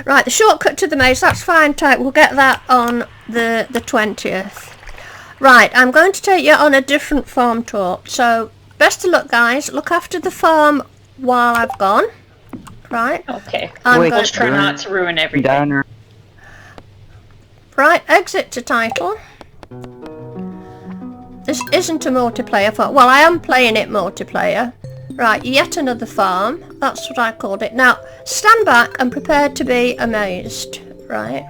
Right, the shortcut to the maze, that's fine, Type. We'll get that on the 20th. Right, I'm going to take you on a different farm tour. So, best of luck, guys. Look after the farm while I've gone. Right. Okay. I'm Wait, going Let's try not to ruin everything. Downer. Right, exit to title. This isn't a multiplayer farm. Well, I am playing it multiplayer. Right, yet another farm. That's what I called it. Now, stand back and prepare to be amazed. Right.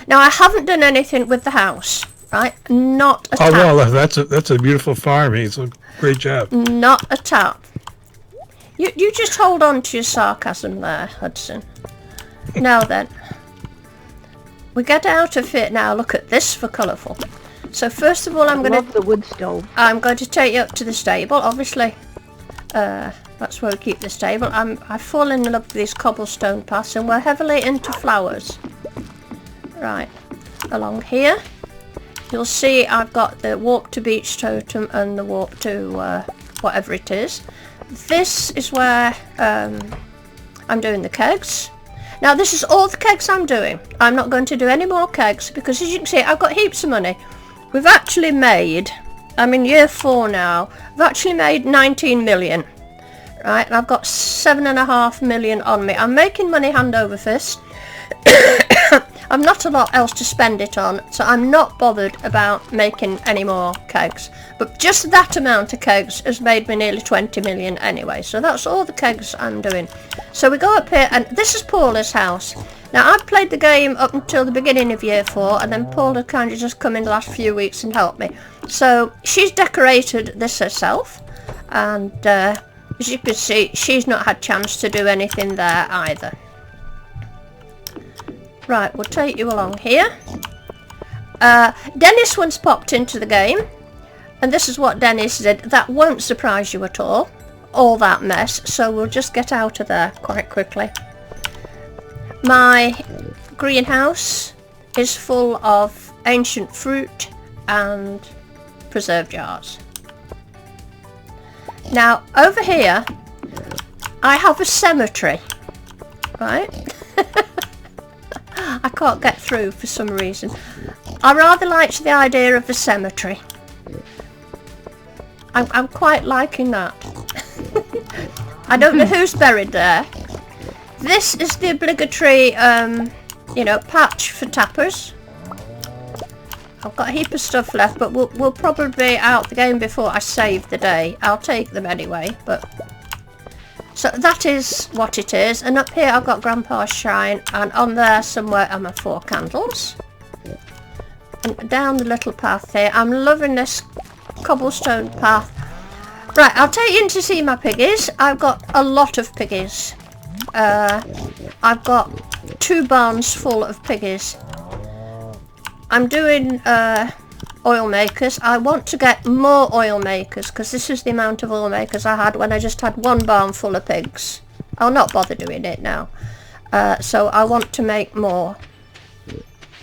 Now, I haven't done anything with the house. Right, not a tap. Oh well, that's a beautiful farm, Hazel. Great job. Not a tap. You just hold on to your sarcasm there, Hudson. Now then. We get out of it now. Look at this for colourful. So first of all, I love the wood stove. I'm going to take you up to the stable. Obviously, that's where we keep the stable. I've fallen in love with these cobblestone paths, and we're heavily into flowers. Right, along here, you'll see I've got the walk to beach totem and the walk to whatever it is. This is where I'm doing the kegs. Now this is all the kegs I'm doing. I'm not going to do any more kegs because as you can see I've got heaps of money. We've actually made, I'm in year 4 now, I've actually made 19 million. Right, and I've got 7.5 million on me. I'm making money hand over fist. I've not a lot else to spend it on, so I'm not bothered about making any more kegs. But just that amount of kegs has made me nearly 20 million anyway, so that's all the kegs I'm doing. So we go up here, and this is Paula's house. Now I've played the game up until the beginning of year 4, and then Paula kind of just come in the last few weeks and helped me. So she's decorated this herself, and as you can see, she's not had chance to do anything there either. Right, we'll take you along here. Dennis once popped into the game, and this is what Dennis did. That won't surprise you at all that mess, so we'll just get out of there quite quickly. My greenhouse is full of ancient fruit and preserve jars. Now, over here, I have a cemetery, right? I can't get through for some reason. I rather liked the idea of the cemetery. I'm quite liking that. I don't know who's buried there. This is the obligatory, patch for tappers. I've got a heap of stuff left, but we'll probably be out the game before I save the day. I'll take them anyway, but... So that is what it is. And up here I've got Grandpa's shrine, and on there somewhere are my 4 candles. And down the little path here. I'm loving this cobblestone path. Right, I'll take you in to see my piggies. I've got a lot of piggies. I've got 2 barns full of piggies. I'm doing oil makers. I want to get more oil makers because this is the amount of oil makers I had when I just had 1 barn full of pigs. I'll not bother doing it now. So I want to make more.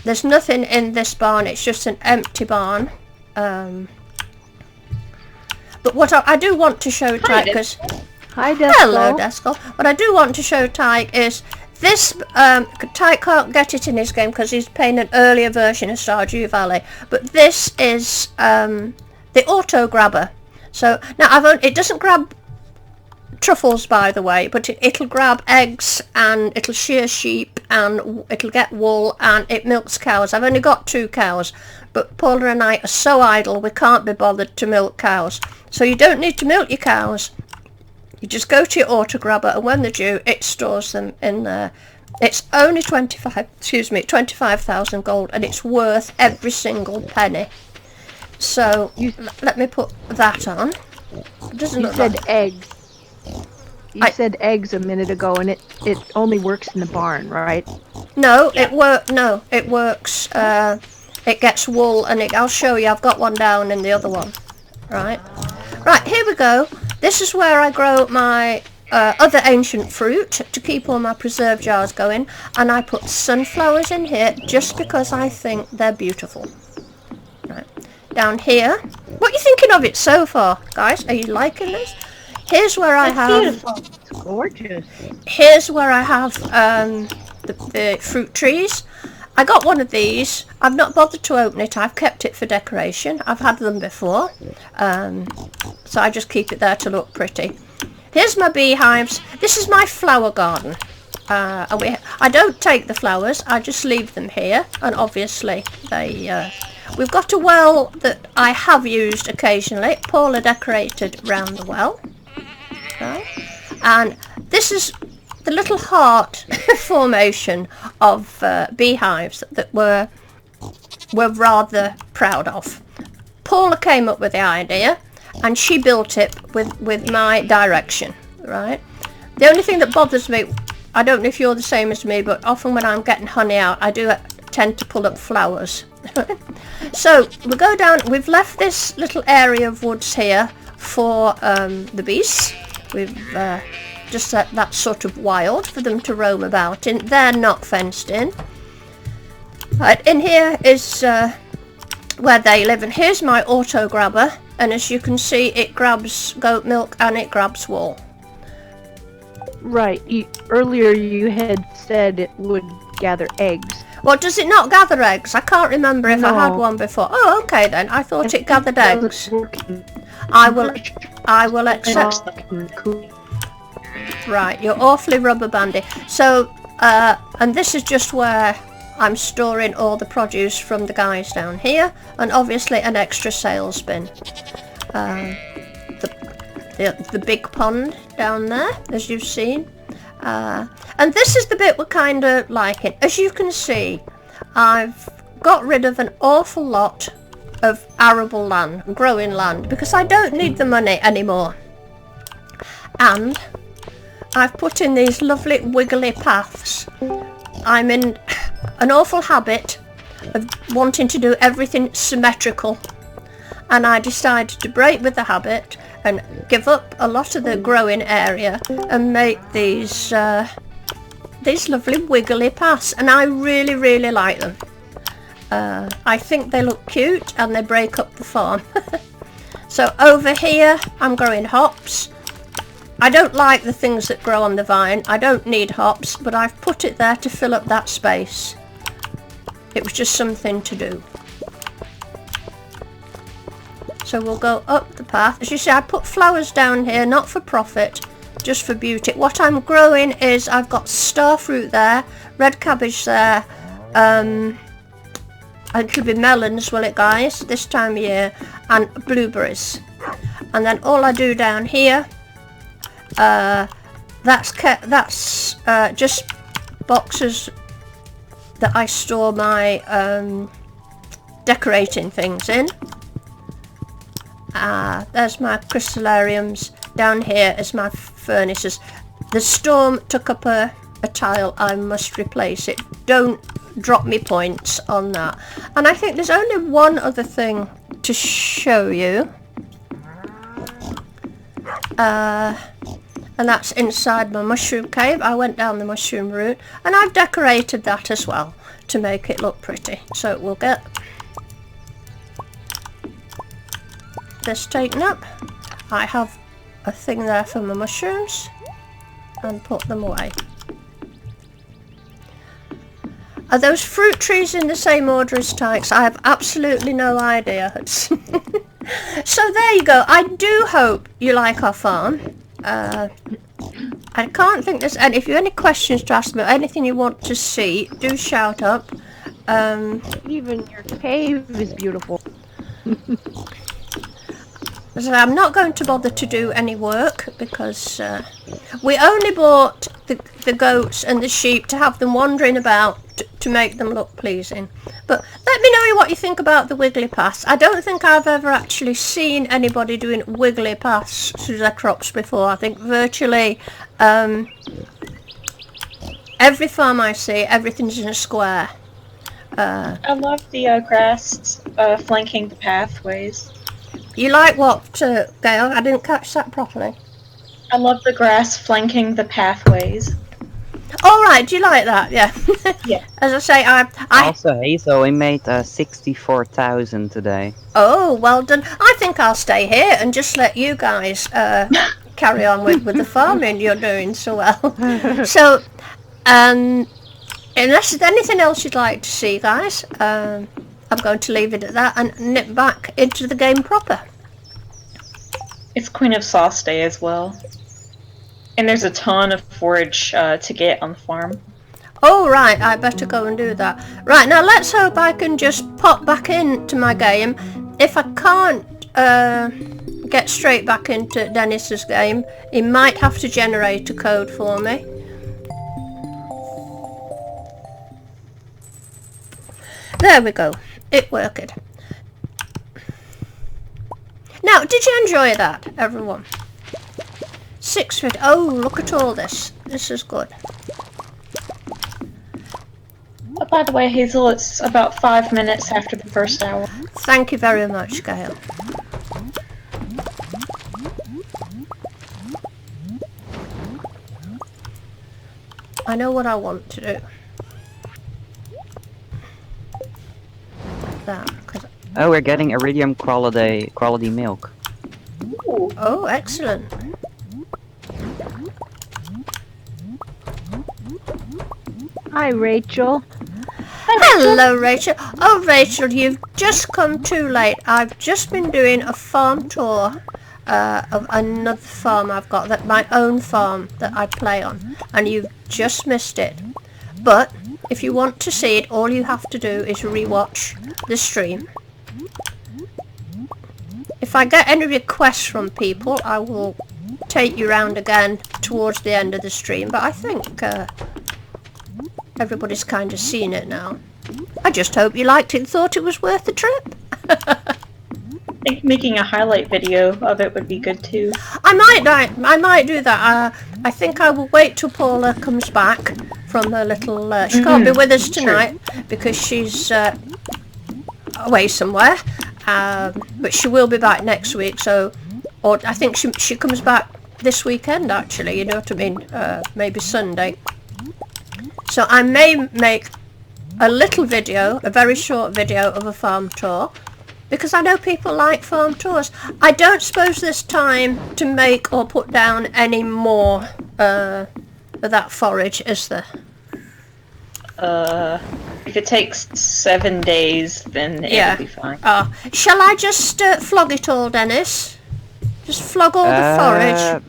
There's nothing in this barn, it's just an empty barn. But what I do want to show Tyke, because... Hi, Desco. Hello, Desco. What I do want to show Tyke is this, Tyke can't get it in his game because he's playing an earlier version of Stardew Valley, but this is the auto grabber. So now it doesn't grab truffles, by the way, but it'll grab eggs and it'll shear sheep and it'll get wool and it milks cows. I've only got 2 cows, but Paula and I are so idle we can't be bothered to milk cows. So you don't need to milk your cows. You just go to your auto grabber, and when they're due, it stores them in there. It's only 25,000 gold, and it's worth every single penny. So let me put that on. You said eggs. You said eggs a minute ago, and it only works in the barn, right? No, it works. It gets wool, and I'll show you. I've got one down in the other one. Right, here we go. This is where I grow my other ancient fruit to keep all my preserve jars going, and I put sunflowers in here just because I think they're beautiful. Right, down here. What are you thinking of it so far, guys? Are you liking this? Here's where I have... Beautiful. It's gorgeous. Here's where I have the fruit trees. I got one of these. I've not bothered to open it. I've kept it for decoration. I've had them before. So I just keep it there to look pretty. Here's my beehives. This is my flower garden. I don't take the flowers. I just leave them here. And obviously we've got a well that I have used occasionally. Paula decorated round the well. Right. And this is the little heart formation of beehives that we're rather proud of. Paula came up with the idea and she built it with my direction, right? The only thing that bothers me, I don't know if you're the same as me, but often when I'm getting honey out, I do tend to pull up flowers. So we go down, we've left this little area of woods here for the beasts. We've just set that sort of wild for them to roam about in. They're not fenced in. Right, in here is where they live, and here's my auto grabber, and as you can see it grabs goat milk and it grabs wool. Right. Earlier you had said it would gather eggs. Well, does it not gather eggs? I can't remember if I had No. one before. Oh, okay then. I thought it gathered It doesn't eggs. work in- I will accept. in cool- Right, you're awfully rubber bandy. So, and this is just where I'm storing all the produce from the guys down here, and obviously an extra sales bin. The big pond down there, as you've seen. And this is the bit we're kind of liking. As you can see, I've got rid of an awful lot of arable land, growing land, because I don't need the money anymore. And I've put in these lovely wiggly paths. I'm in an awful habit of wanting to do everything symmetrical, and I decided to break with the habit and give up a lot of the growing area and make these lovely wiggly paths, and I really like them. I think they look cute and they break up the farm. So over here I'm growing hops. I don't like the things that grow on the vine. I don't need hops, but I've put it there to fill up that space. It was just something to do. So we'll go up the path. As you see, I put flowers down here, not for profit, just for beauty. What I'm growing is, I've got star fruit there, red cabbage there, it'll be melons, will it guys, this time of year, and blueberries. And then all I do down here, that's just boxes that I store my decorating things in. There's my crystallariums. Down here is my furnaces. The storm took up a tile. I must replace it. Don't drop me points on that. And I think there's only one other thing to show you. And that's inside my mushroom cave. I went down the mushroom route, and I've decorated that as well to make it look pretty. So we'll get this taken up. I have a thing there for my mushrooms and put them away. Are those fruit trees in the same order as tykes? I have absolutely no idea. So there you go. I do hope you like our farm. I can't think there's any. If you have any questions to ask me or anything you want to see, do shout up. Even your cave is beautiful. So I'm not going to bother to do any work because we only bought the goats and the sheep to have them wandering about to make them look pleasing. But let me know what you think about the wiggly paths. I don't think I've ever actually seen anybody doing wiggly paths through their crops before. I think virtually every farm I see, everything's in a square. I love the grass flanking the pathways. You like what, Gail? I didn't catch that properly. I love the grass flanking the pathways. All right, do you like that? Yeah. Yeah. As I say, I Also, Hazel, we made 64,000 today. Oh, well done. I think I'll stay here and just let you guys carry on with the farming you're doing so well. So, unless there's anything else you'd like to see, guys, I'm going to leave it at that and nip back into the game proper. It's Queen of Sauce Day as well. And there's a ton of forage to get on the farm. Oh, right, I better go and do that. Right, now let's hope I can just pop back into my game. If I can't get straight back into Dennis's game, he might have to generate a code for me. There we go. It worked. Now, did you enjoy that, everyone? 6:50. Oh, look at all this. This is good. Oh, by the way, Hazel, it's about 5 minutes after the first hour. Thank you very much, Gail. I know what I want to do. That, 'cause Oh, we're getting iridium quality milk. oh, excellent. Hi, Rachel. Hello, Rachel. Oh, Rachel, you've just come too late. I've just been doing a farm tour of another farm I've got, that my own farm that I play on, and you've just missed it. But if you want to see it, all you have to do is rewatch the stream. If I get any requests from people, I will take you round again towards the end of the stream, but I think everybody's kind of seen it now. I just hope you liked it and thought it was worth the trip. I think making a highlight video of it would be good too. I might do that. I think I will wait till Paula comes back from her little... she can't be with us tonight because she's away somewhere. But she will be back next week, so... Or I think she comes back this weekend, actually, you know what I mean? Maybe Sunday. So I may make a little video, a very short video of a farm tour, because I know people like farm tours. I don't suppose there's time to make or put down any more of that forage, is there? If it takes 7 days, then it'll be fine. Shall I just flog it all, Dennis? Just flog all the forage?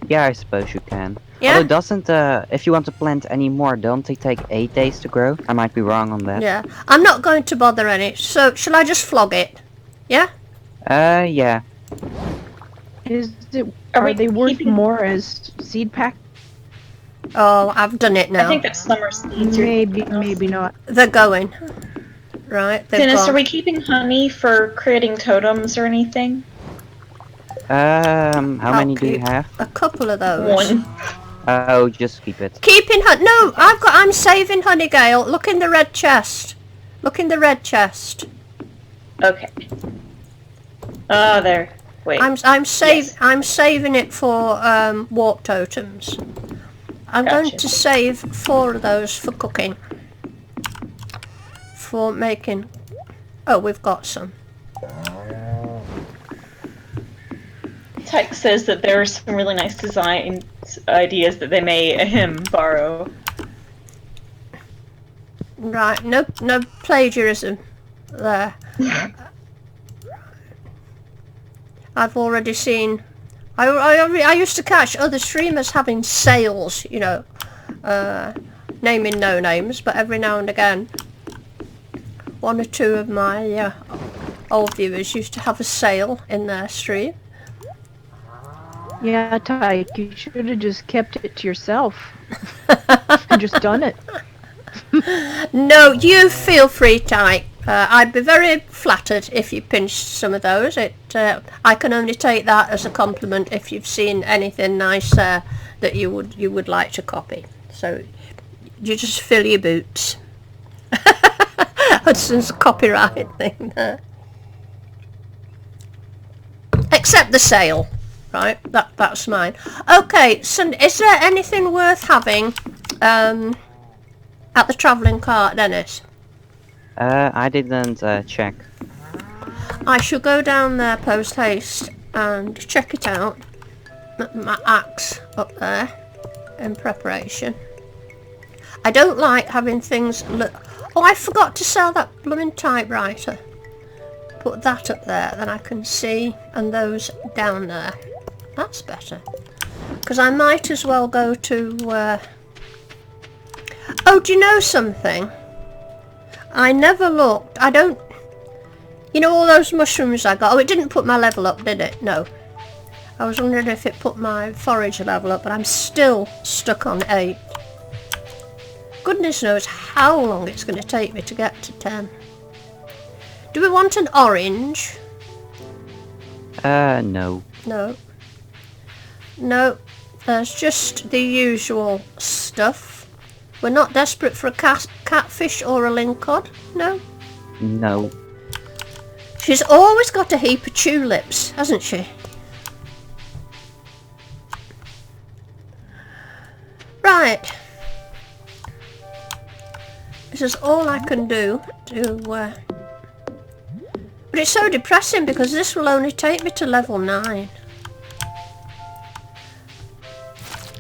Yeah, I suppose you can. Yeah? Although doesn't, if you want to plant any more, don't they take 8 days to grow? I might be wrong on that. Yeah. I'm not going to bother any, so shall I just flog it? Yeah? Yeah. Are they worth more as seed pack? Oh, I've done it now. I think that summer seeds are... Maybe not. They're going. Right, they've Dennis, gone. are we keeping honey for creating totems or anything? How many do you have? A couple of those. 1. Oh, just keep it. Keeping honey. No, I'm saving honey, Gale. Look in the red chest. Look in the red chest. Okay. Oh, there. Wait. I'm saving it for warp totems. I'm going to save 4 of those for cooking. For making... Oh, we've got some. Tyke says that there are some really nice design ideas that they may borrow. Right, no plagiarism there. I've already seen... I used to catch other streamers having sales, you know, naming no names, but every now and again, 1 or 2 of my old viewers used to have a sale in their stream. Yeah, Tyke, you should have just kept it to yourself. And just done it. No, you feel free, Tyke. I'd be very flattered if you pinched some of those. I can only take that as a compliment if you've seen anything nice that you would like to copy. So you just fill your boots. Hudson's copyright thing there. Except the sale, right? That's mine. Okay, so is there anything worth having at the travelling cart, Dennis? I didn't check. I shall go down there post haste and check it out. My axe up there in preparation. I don't like having things look... Oh, I forgot to sell that blooming typewriter. Put that up there, then I can see, and those down there. That's better. Because I might as well go to... Oh, do you know something? I never looked. I don't... You know all those mushrooms I got? Oh, it didn't put my level up, did it? No. I was wondering if it put my forage level up, but I'm still stuck on 8. Goodness knows how long it's going to take me to get to 10. Do we want an orange? No. No. No. There's just the usual stuff. We're not desperate for a catfish or a lingcod? No? No. She's always got a heap of tulips, hasn't she? Right. This is all I can do to... But it's so depressing because this will only take me to level 9.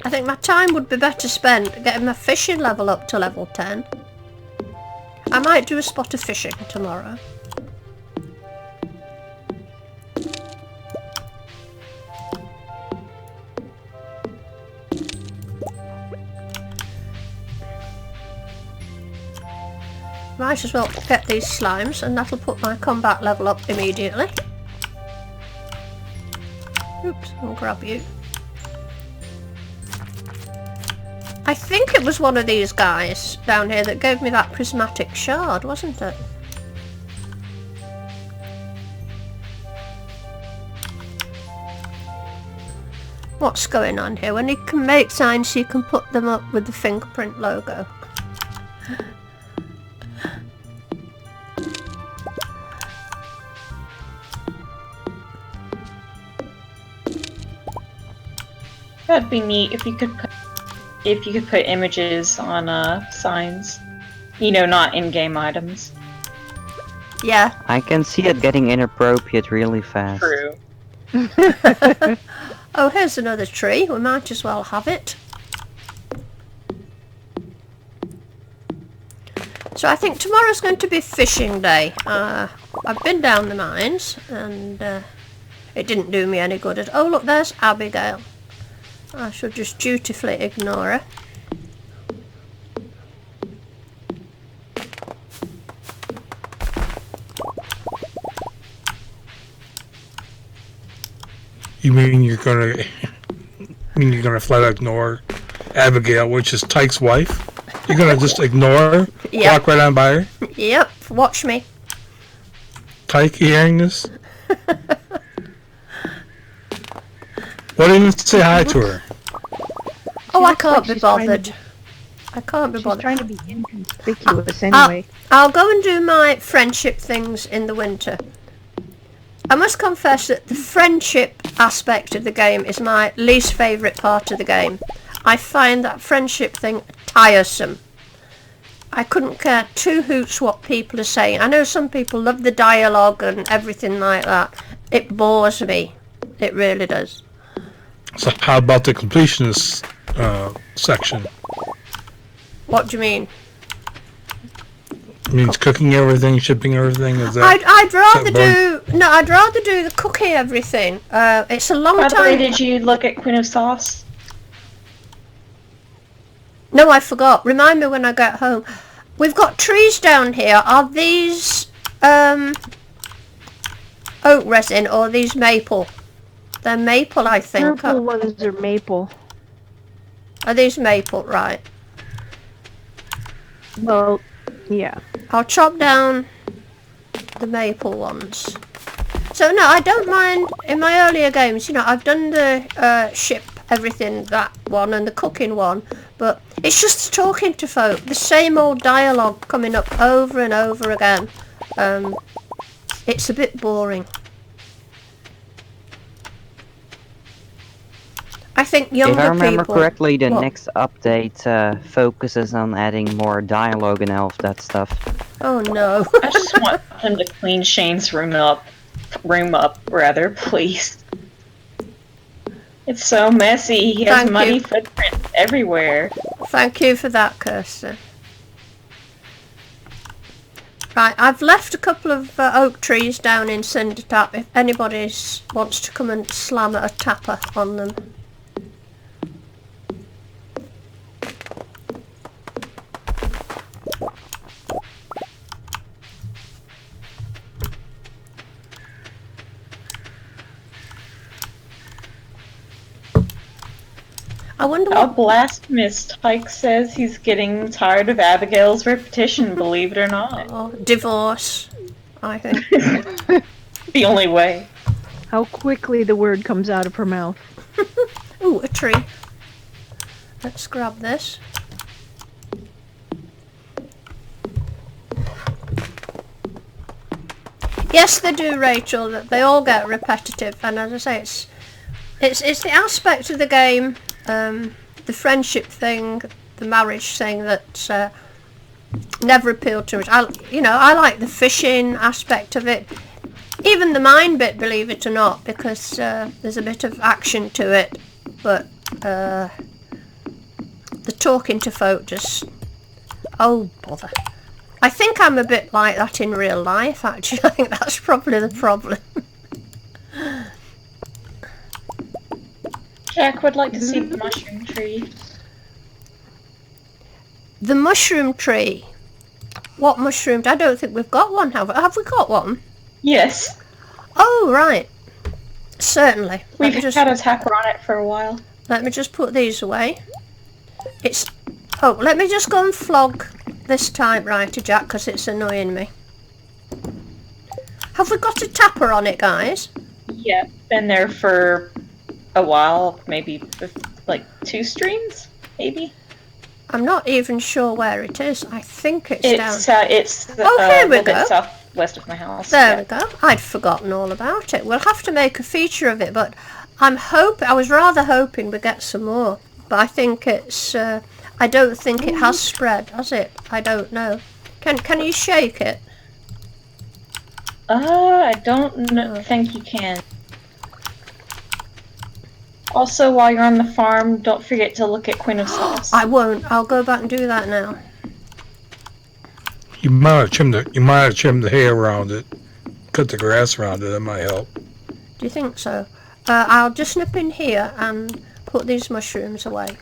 I think my time would be better spent getting my fishing level up to level 10. I might do a spot of fishing tomorrow. Might as well get these slimes and that'll put my combat level up immediately. Oops, I'll grab you. I think it was one of these guys down here that gave me that prismatic shard, wasn't it? What's going on here? When you can make signs, you can put them up with the fingerprint logo. That'd be neat if you could put images on signs. You know, not in-game items. Yeah. I can see it getting inappropriate really fast. True. Oh, here's another tree. We might as well have it. So I think tomorrow's going to be fishing day. I've been down the mines and it didn't do me any good. Oh look, there's Abigail. I should just dutifully ignore her. You mean you're gonna flat out ignore Abigail, which is Tyke's wife? You're gonna just ignore her? Yep. Walk right on by her? Yep, watch me. Tyke, you hearing this? Why didn't you say hi to her? Oh, I looks can't like be she's trying to bothered. I can't be She's bothered. trying to be inconspicuous anyway. I'll go and do my friendship things in the winter. I must confess that the friendship aspect of the game is my least favourite part of the game. I find that friendship thing tiresome. I couldn't care two hoots what people are saying. I know some people love the dialogue and everything like that. It bores me. It really does. So how about the completionist section? What do you mean? It means cooking everything, shipping everything. Is that? I'd rather that do I'd rather do the cooking everything. It's a long By the way, time. did you look at Queen of Sauce? No, I forgot. Remind me when I get home. We've got trees down here. Are these oak resin or are these maple? They're maple, I think. Purple ones are maple. Are these maple? Right. Well, yeah. I'll chop down the maple ones. So no, I don't mind. In my earlier games, you know, I've done the ship everything, that one, and the cooking one, but it's just talking to folk, the same old dialogue coming up over and over again. It's a bit boring. I think younger If I remember people... correctly, the What? next update focuses on adding more dialogue and all of that stuff. Oh no. I just want him to clean Shane's room up, please. It's so messy. He has Thank muddy you. footprints everywhere. Thank you for that, Kirsten. Right, I've left a couple of oak trees down in Cinder Tap if anybody wants to come and slam a tapper on them. I wonder How what... blasphemous. Tyke says he's getting tired of Abigail's repetition, believe it or not. Oh, divorce, I think. The only way. How quickly the word comes out of her mouth. Ooh, a tree. Let's grab this. Yes, they do, Rachel. That they all get repetitive, and as I say, it's the aspect of the game, the friendship thing, the marriage thing that never appealed to us. I like the fishing aspect of it, even the mine bit, believe it or not, because there's a bit of action to it. But the talking to folk just... Oh, bother. I think I'm a bit like that in real life, actually. I think that's probably the problem. Jack would like to see the mushroom tree. The mushroom tree. What mushrooms? I don't think we've got one, have we? Have we got one? Yes. Oh, right. Certainly. We've had a tapper on it for a while. Let me just put these away. It's... Oh, let me just go and flog this typewriter, Jack, because it's annoying me. Have we got a tapper on it, guys? Yeah, been there for a while. Maybe like 2 streams, maybe. I'm not even sure where it is. I think it's down... It's here we a go. bit southwest of my house. There we go. I'd forgotten all about it. We'll have to make a feature of it, but I was rather hoping we'd get some more. But I think it's... I don't think it has spread, has it? I don't know. Can you shake it? I don't think you can. Also, while you're on the farm, don't forget to look at Queen of Sauce. I won't. I'll go back and do that now. You might have trimmed the hay around it, cut the grass around it. That might help. Do you think so? I'll just nip in here and put these mushrooms away.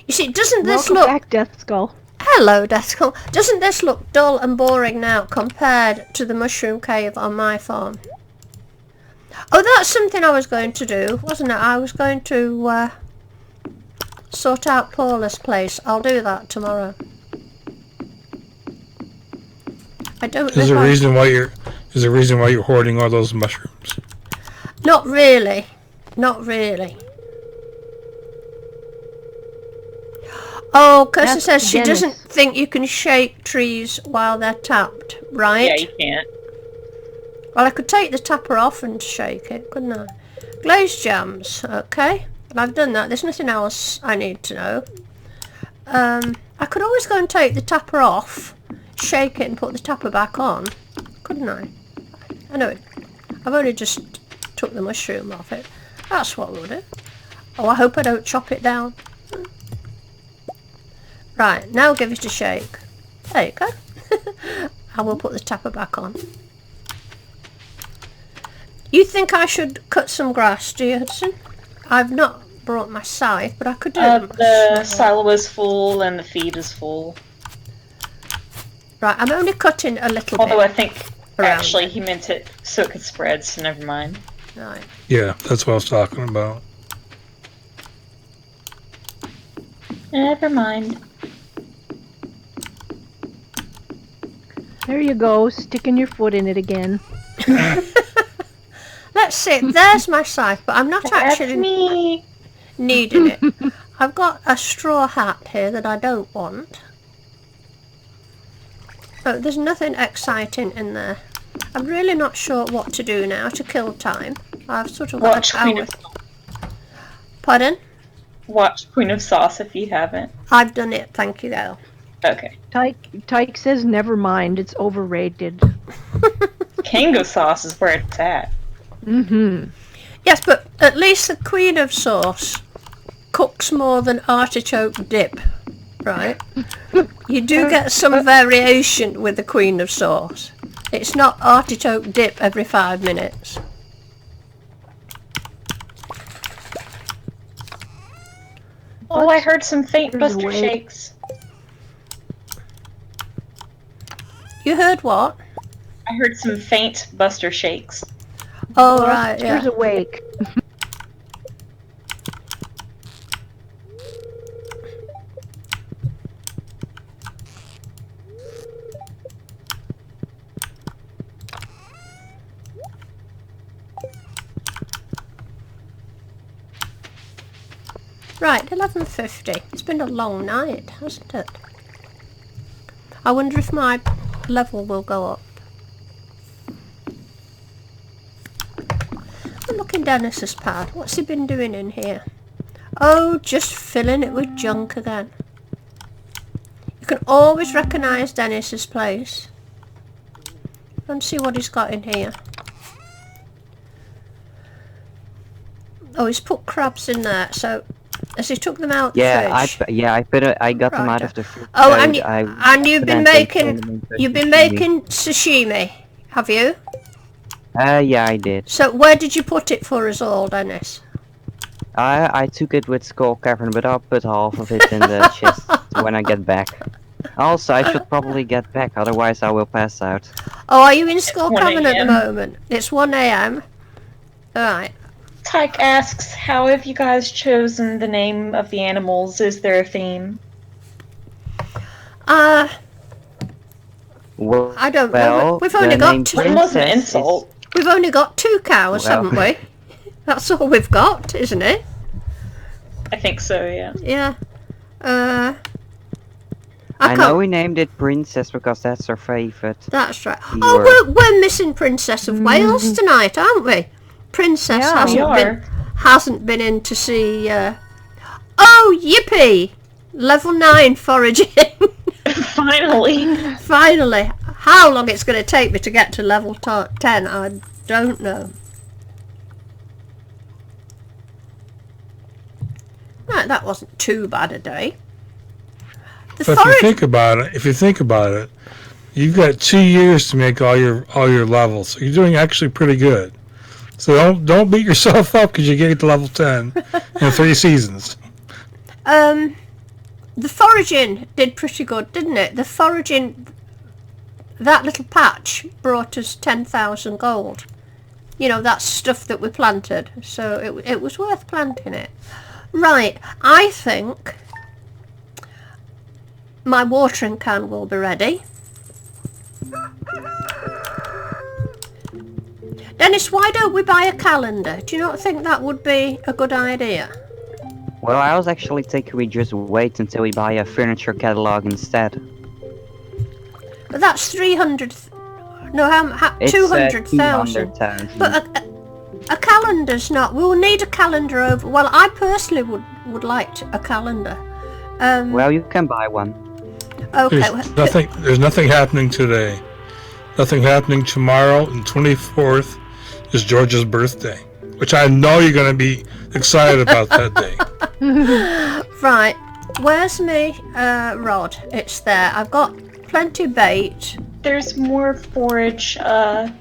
You see, doesn't this Welcome back, Death Skull. Hello, Death Skull. Doesn't this look dull and boring now compared to the mushroom cave on my farm? Oh, that's something I was going to do, wasn't it? I was going to sort out Paula's place. I'll do that tomorrow. I don't know. There's a reason why you're hoarding all those mushrooms. Not really. Not really. Oh, Kirsten says she doesn't think you can shake trees while they're tapped, right? Yeah, you can't. Well, I could take the tapper off and shake it, couldn't I? Glazed jams, okay. Well, I've done that. There's nothing else I need to know. I could always go and take the tapper off, shake it and put the tapper back on, couldn't I? I know it. I've only just took the mushroom off it. That's what we'll do. Oh, I hope I don't chop it down. Right, now give it a shake. There you go. I will put the tapper back on. You think I should cut some grass, do you, Hudson? I've not brought my scythe, but I could do it. The silo is full and the feed is full. Right, I'm only cutting a little Although bit. I think actually he meant it so it could spread, so never mind. Right. Yeah, that's what I was talking about. Never mind. There you go, sticking your foot in it again. Let's see, there's my scythe, but I'm not actually needing it. I've got a straw hat here that I don't want. Oh, there's nothing exciting in there. I'm really not sure what to do now to kill time. I've sort of got an hour. Pardon? Watch Queen of Sauce if you haven't. I've done it, thank you though. Okay. Tyke says never mind, it's overrated. Kango sauce is where it's at. Mm-hmm. Yes, but at least the Queen of Sauce cooks more than artichoke dip, right? You do get some variation with the Queen of Sauce. It's not artichoke dip every 5 minutes. Oh, I heard some faint Buster shakes. You heard what? I heard some faint Buster shakes. Oh, right, yeah. Buster's awake. Right, 11:50. It's been a long night, hasn't it? I wonder if my level will go up. I'm looking Dennis's pad. What's he been doing in here? Oh, just filling it with junk again. You can always recognise Dennis's place. Let's see what he's got in here. Oh, he's put crabs in there. So, has he took them out? Yeah, the fridge? I got them Right. out of the fridge. Oh, so and you've been making sashimi, have you? Yeah, I did. So where did you put it for us all, Dennis? I took it with Skull Cavern, but I'll put half of it in the chest when I get back. Also, I should probably get back, otherwise I will pass out. Oh, are you in Skull 1 Cavern at the a.m.. moment? It's 1 a.m. Alright. Tyke asks, how have you guys chosen the name of the animals? Is there a theme? I Well, don't know. We've only the got name two. One was an Princess is- insult. We've only got 2 cows, Well. haven't we? That's all we've got, isn't it? I think so, yeah. Yeah. I can't- know we named it Princess because that's her favorite. That's right. You Oh, were- we're missing Princess of Wales tonight, aren't we? Princess Yeah, we hasn't been in to see. Oh, yippee! Level 9 foraging. Finally! Finally. How long it's going to take me to get to level 10, I don't know. Right, that wasn't too bad a day. The But if you think about it, you've got 2 years to make all your levels. So you're doing actually pretty good. So don't beat yourself up because you get to level 10 in 3 seasons. The foraging did pretty good, didn't it? The foraging, that little patch brought us 10,000 gold. You know, that's stuff that we planted, so it was worth planting it. Right, I think my watering can will be ready. Dennis, why don't we buy a calendar? Do you not think that would be a good idea? Well, I was actually thinking we just wait until we buy a furniture catalog instead. But that's 300... No, It's 200,000. 200,000. But a calendar's not... We'll need a calendar over... Well, I personally would like a calendar. Well, you can buy one. Okay. There's nothing happening today. Nothing happening tomorrow, and 24th is George's birthday, which I know you're going to be excited about that day. Right. Where's me rod? It's there. I've got plenty bait. There's more forage to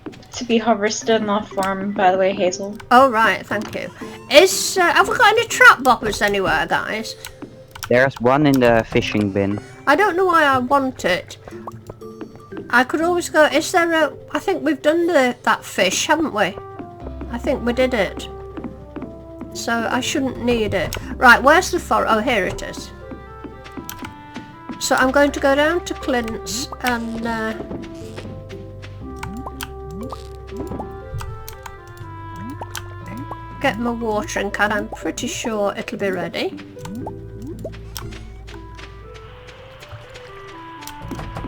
be harvested on the farm, by the way, Hazel. Oh, right. Thank you. Have we got any trap boppers anywhere, guys? There's one in the fishing bin. I don't know why I want it. I could always go... Is there a... I think we've done that fish, haven't we? I think we did it. So I shouldn't need it. Right, where's the forest? Oh, here it is. So I'm going to go down to Clint's and... get my watering can. I'm pretty sure it'll be ready.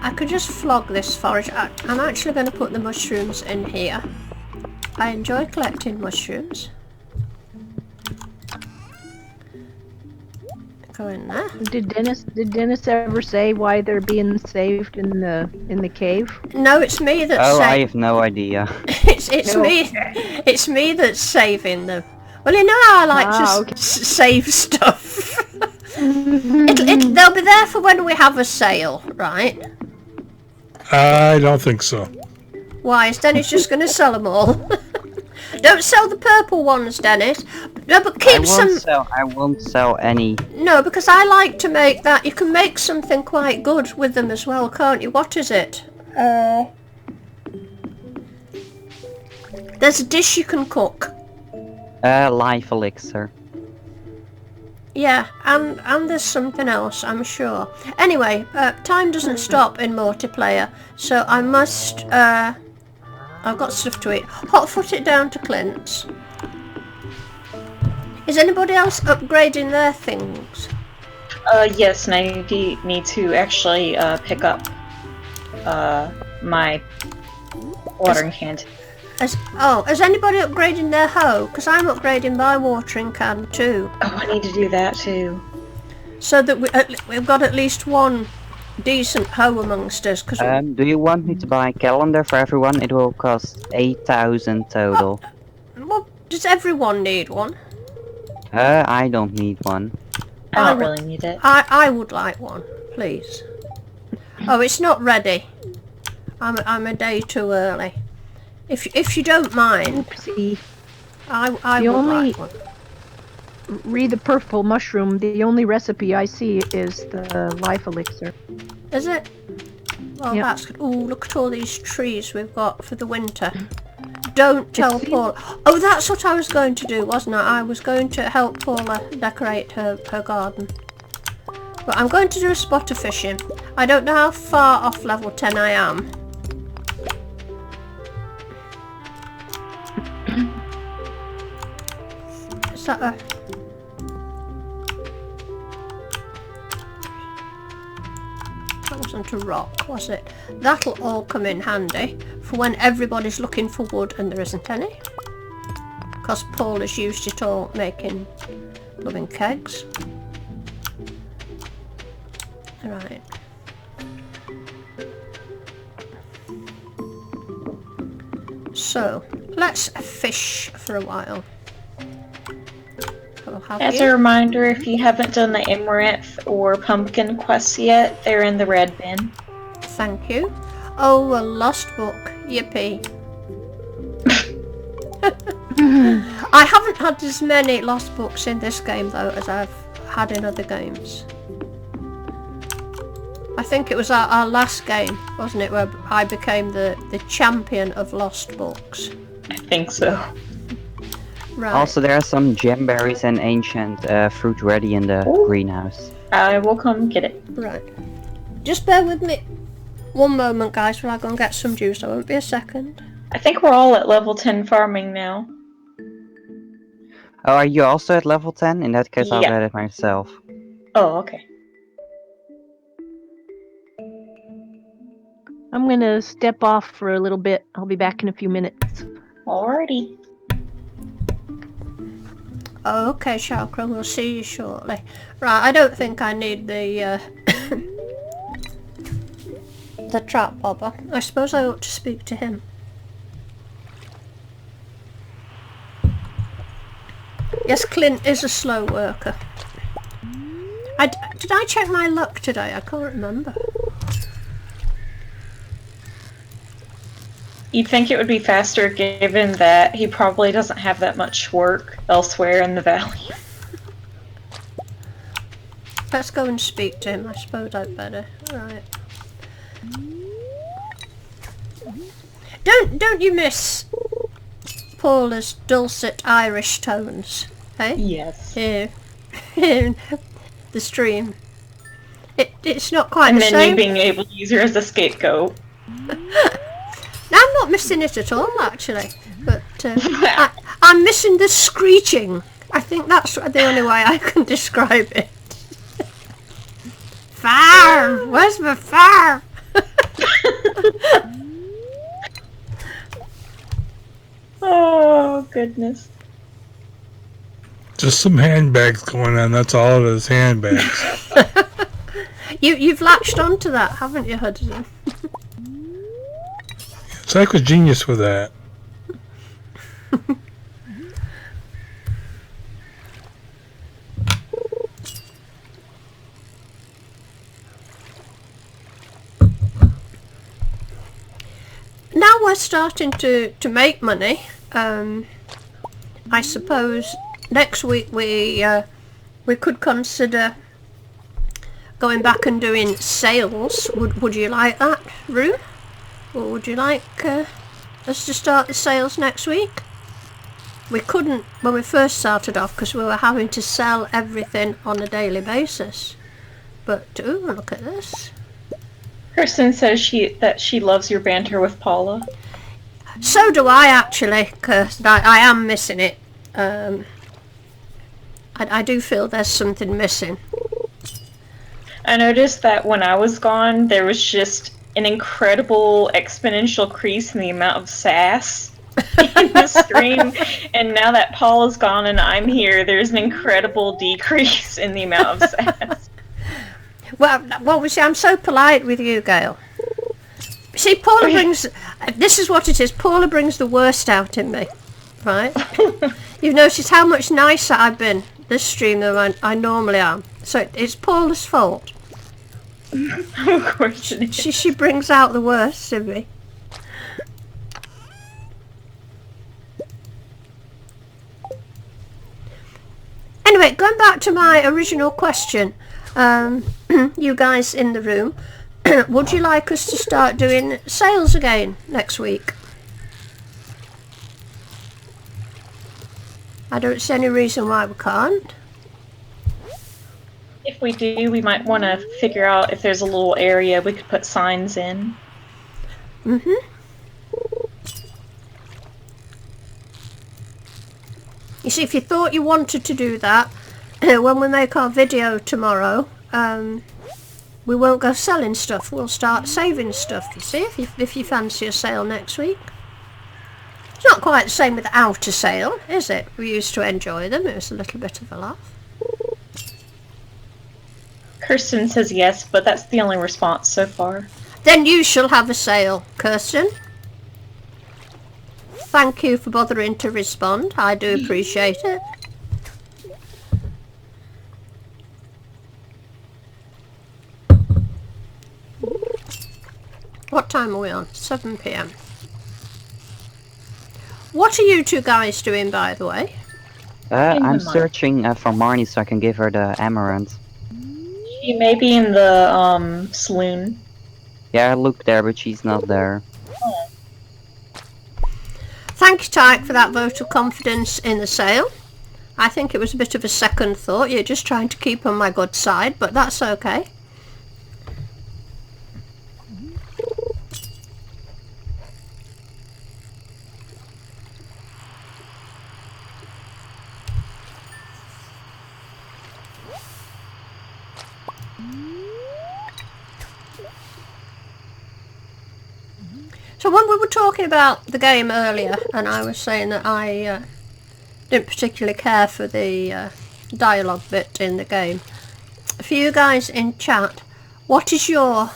I could just flog this forage. I'm actually going to put the mushrooms in here. I enjoy collecting mushrooms. Go in there. Did Dennis ever say why they're being saved in the cave? No, it's me that's Oh, I have no idea. it's No. me. It's me that's saving them. Well, you know how I like to okay. save stuff. They'll be there for when we have a sale, right? I don't think so. Why, is Dennis just going to sell them all? Don't sell the purple ones, Dennis. No, but keep some... I won't sell any. No, because I like to make that. You can make something quite good with them as well, can't you? What is it? There's a dish you can cook. Life elixir. Yeah, and there's something else, I'm sure. Anyway, time doesn't stop in multiplayer, so I must... I've got stuff to eat. Hotfoot it down to Clint's. Is anybody else upgrading their things? Yes, and I need to actually pick up my watering can. Is anybody upgrading their hoe? Because I'm upgrading my watering can too. Oh, I need to do that too. So that we've got at least one decent hoe amongst us. Cause Do you want me to buy a calendar for everyone? It will cost 8,000 total. well, does everyone need one? I don't need one. I don't really need it. I would like one, please. Oh, it's not ready. I'm a day too early. If you don't mind, Oopsie. I The would only- like one. Read the purple mushroom. The only recipe I see is the life elixir. Is it? Well, Yep. that's good. Ooh, look at all these trees we've got for the winter. Don't tell seems- Paula. Oh, that's what I was going to do, wasn't I? I was going to help Paula decorate her garden. But I'm going to do a spot of fishing. I don't know how far off level 10 I am. Is that a... That wasn't a rock, was it? That'll all come in handy for when everybody's looking for wood and there isn't any. Because Paul has used it all making loving kegs. Right. So, let's fish for a while. I'll have As you. a reminder, if you haven't done the Amaranth or Pumpkin quests yet, they're in the red bin. Thank you. Oh, a lost book. Yippee. I haven't had as many lost books in this game though as I've had in other games. I think it was our last game, wasn't it, where I became the champion of lost books. I think so. Right. Also, there are some gemberries and ancient fruit ready in the Ooh. greenhouse. I will come get it. Right. Just bear with me one moment, guys, while I go and get some juice. I won't be a second. I think we're all at level 10 farming now. Oh, are you also at level 10? In that case, I'll Yeah. get it myself. Oh, okay. I'm gonna step off for a little bit. I'll be back in a few minutes. Alrighty. Oh, okay, Chakra, we'll see you shortly. Right, I don't think I need the the trap bobber. I suppose I ought to speak to him. Yes, Clint is a slow worker. Did I check my luck today? I can't remember. You'd think it would be faster given that he probably doesn't have that much work elsewhere in the valley. Let's go and speak to him. I suppose I'd better. Right. Don't you miss Paula's dulcet Irish tones? Hey? Yes. Here. In the stream. It's not quite And the then same. you being able to use her as a scapegoat. I'm not missing it at all, actually. But I'm missing the screeching. I think that's the only way I can describe it. Farm! Where's my farm? Oh, goodness. Just some handbags going on. That's all it is, handbags. You've latched onto that, haven't you, Hudson? Zach was genius with that. Now we're starting to make money. I suppose next week we could consider going back and doing sales. Would you like that, Rue? Or would you like us to start the sales next week? We couldn't when we first started off because we were having to sell everything on a daily basis. But ooh, look at this. Kristen says that she loves your banter with Paula. So do I, actually, because I am missing it. I do feel there's something missing. I noticed that when I was gone, there was just an incredible exponential increase in the amount of sass in the stream. And now that Paula's gone and I'm here, there's an incredible decrease in the amount of sass. Well, we see, I'm so polite with you, Gail. See, Paula brings... This is what it is. Paula brings the worst out in me, right? You've noticed how much nicer I've been this stream than I normally am. So it's Paula's fault. Of course it is. She brings out the worst in me. Anyway, going back to my original question, you guys in the room, would you like us to start doing sales again next week? I don't see any reason why we can't. If we do, we might want to figure out if there's a little area we could put signs in. Mm-hmm. You see, if you thought you wanted to do that, when we make our video tomorrow, we won't go selling stuff. We'll start saving stuff, you see, if you fancy a sale next week. It's not quite the same without a sale, is it? We used to enjoy them. It was a little bit of a laugh. Kirsten says yes, but that's the only response so far. Then you shall have a sale, Kirsten. Thank you for bothering to respond. I do appreciate it. What time are we on? 7 PM. What are you two guys doing, by the way? I'm searching for Marnie so I can give her the amaranth. She may be in the saloon. Yeah, I looked there, but she's not there. Thank you, Tyke, for that vote of confidence in the sale. I think it was a bit of a second thought. You're just trying to keep on my good side, but that's okay. So when we were talking about the game earlier, and I was saying that I didn't particularly care for the dialogue bit in the game, for you guys in chat, what is your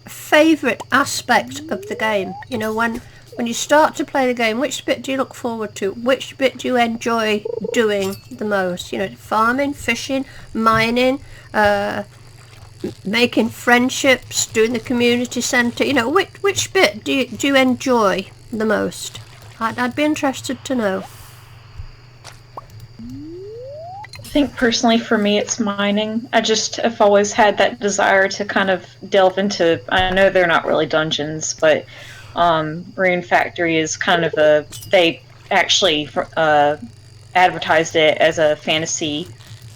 favourite aspect of the game? You know, when you start to play the game, which bit do you look forward to? Which bit do you enjoy doing the most? You know, farming, fishing, mining, making friendships, doing the community centre. You know, which bit do you enjoy the most? I'd be interested to know. I think personally for me it's mining. I just have always had that desire to kind of delve into, I know they're not really dungeons, but Rune Factory is kind of they actually advertised it as a fantasy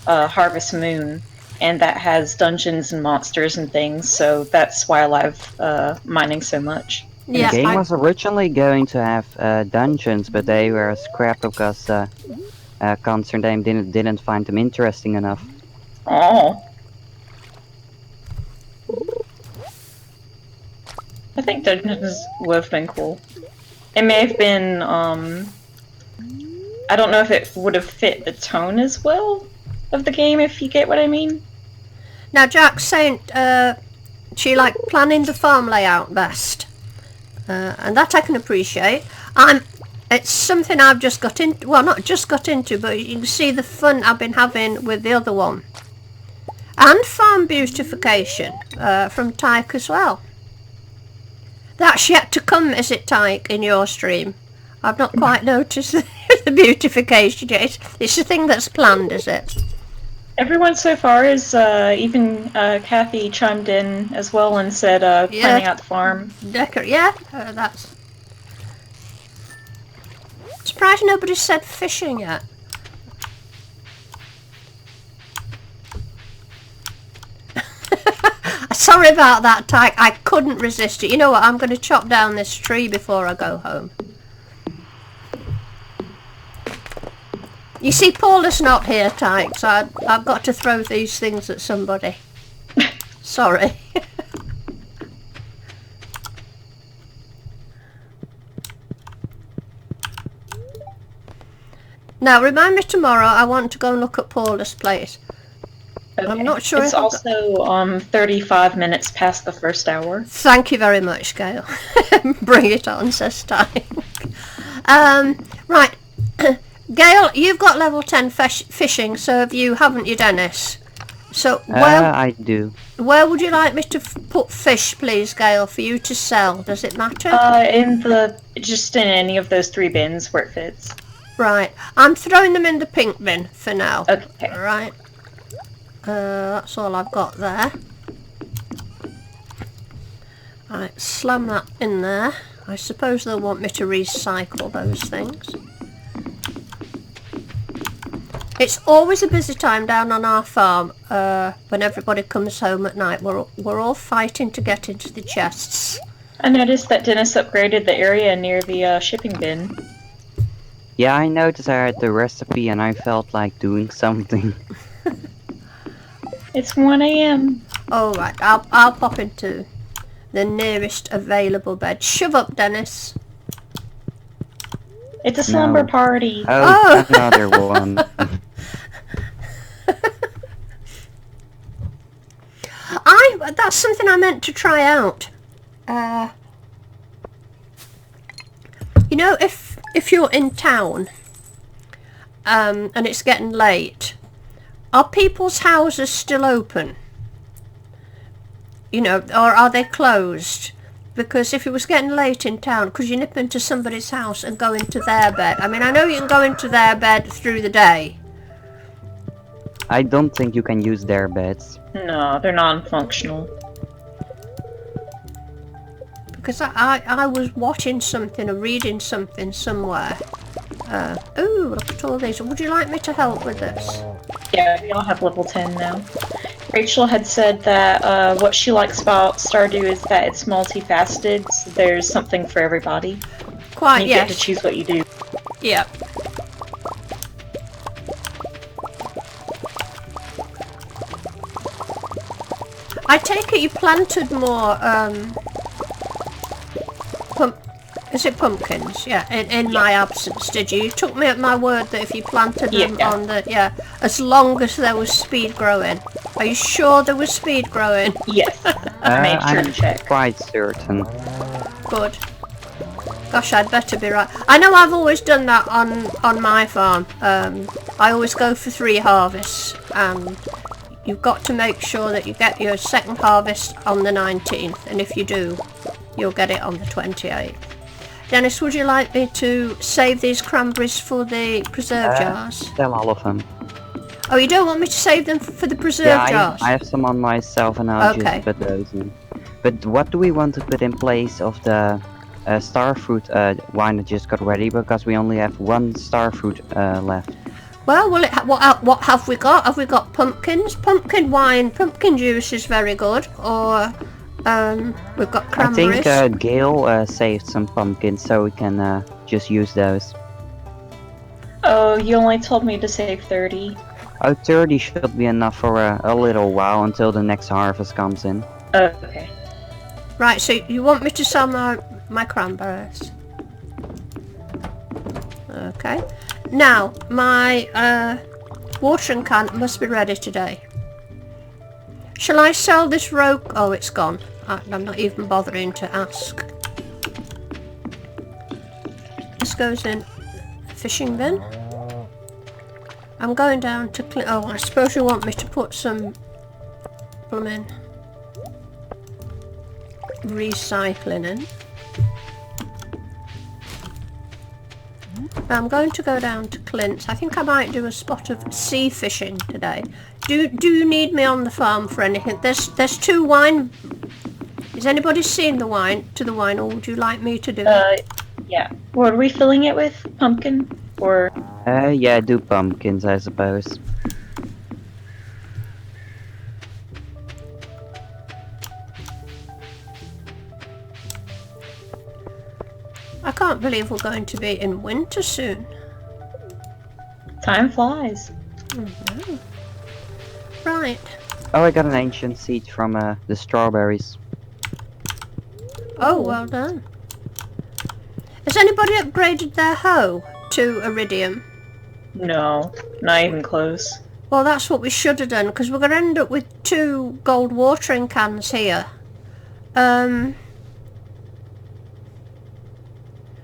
Harvest Moon, and that has dungeons and monsters and things, so that's why I love mining so much. Yeah, The game was originally going to have dungeons, but they were scrapped because Concern Dame didn't find them interesting enough. Oh. I think dungeons would have been cool. It may have been, I don't know if it would have fit the tone as well of the game, if you get what I mean. Now Jack's saying she liked planning the farm layout best. And that I can appreciate. It's something I've just got into, well, not just got into, but you can see the fun I've been having with the other one. And farm beautification from Tyke as well. That's yet to come, is it, Tyke, in your stream? I've not quite noticed the beautification yet. It's the thing that's planned, is it? Everyone so far is, even Kathy chimed in as well and said planning out the farm. That's... Surprised nobody said fishing yet. Sorry about that, Tyke. I couldn't resist it. You know what? I'm going to chop down this tree before I go home. You see, Paula's not here, Tyke, so I've got to throw these things at somebody. Sorry. Now, remind me tomorrow, I want to go and look at Paula's place. Okay. I'm not sure it's if also 35 minutes past the first hour. Thank you very much, Gail. Bring it on, says Tyke. Right. Gail, you've got level 10 fishing, so have you, haven't you, Dennis? So I do. where would you like me to put fish, please, Gail, for you to sell? Does it matter? Just in any of those 3 bins where it fits. Right. I'm throwing them in the pink bin for now. Okay. Right. That's all I've got there. Right, slam that in there. I suppose they'll want me to recycle those things. It's always a busy time down on our farm when everybody comes home at night. We're all fighting to get into the chests. I noticed that Dennis upgraded the area near the shipping bin. Yeah, I noticed I had the recipe and I felt like doing something. It's 1 a.m. Oh right, I'll pop into the nearest available bed. Shove up, Dennis. It's a slumber party. Oh, another one. That's something I meant to try out. You know, if you're in town and it's getting late, are people's houses still open? You know, or are they closed? Because if it was getting late in town, could you nip into somebody's house and go into their bed? I mean, I know you can go into their bed through the day. I don't think you can use their beds. No, they're non-functional. Because I was watching something or reading something somewhere. Ooh, look at all these. Would you like me to help with this? Yeah, we all have level 10 now. Rachel had said that what she likes about Stardew is that it's multifaceted, so there's something for everybody. Quite, you yes. get to choose what you do. Yeah. I take it you planted more, is it pumpkins? Yeah, in my absence, did you? You took me at my word that if you planted them on the, as long as there was speed growing. Are you sure there was speed growing? Yes. I made sure to check. I'm quite certain. Good. Gosh, I'd better be right. I know I've always done that on my farm. I always go for 3 harvests, and you've got to make sure that you get your second harvest on the 19th, and if you do, you'll get it on the 28th. Dennis, would you like me to save these cranberries for the preserve jars? Sell all of them. Oh, you don't want me to save them for the preserve jars? I have some on myself and I'll just put those in. But what do we want to put in place of the starfruit wine that just got ready? Because we only have 1 starfruit left. Well, what have we got? Have we got pumpkins? Pumpkin wine, pumpkin juice is very good. Or we've got cranberries. I think Gail saved some pumpkins, so we can just use those. Oh, you only told me to save 30. Oh, 30 should be enough for a little while until the next harvest comes in. Okay. Right, so you want me to sell my cranberries? Okay. Now, my watering can must be ready today. Shall I sell this rogue? Oh, it's gone. I'm not even bothering to ask. This goes in the fishing bin. I'm going down to clean. Oh, I suppose you want me to put some blooming recycling in. I'm going to go down to Clint's. I think I might do a spot of sea fishing today. Do you need me on the farm for anything? There's 2 wine. Is anybody seen the wine or would you like me to do it? Yeah. What are we filling it with? Pumpkin? Or yeah, do pumpkins, I suppose. I can't believe we're going to be in winter soon. time flies. Mm-hmm. Right. Oh, I got an ancient seed from the strawberries. Oh, well done. Has anybody upgraded their hoe to iridium? No, not even close. Well, that's what we should have done, because we're going to end up with 2 gold watering cans here. I'm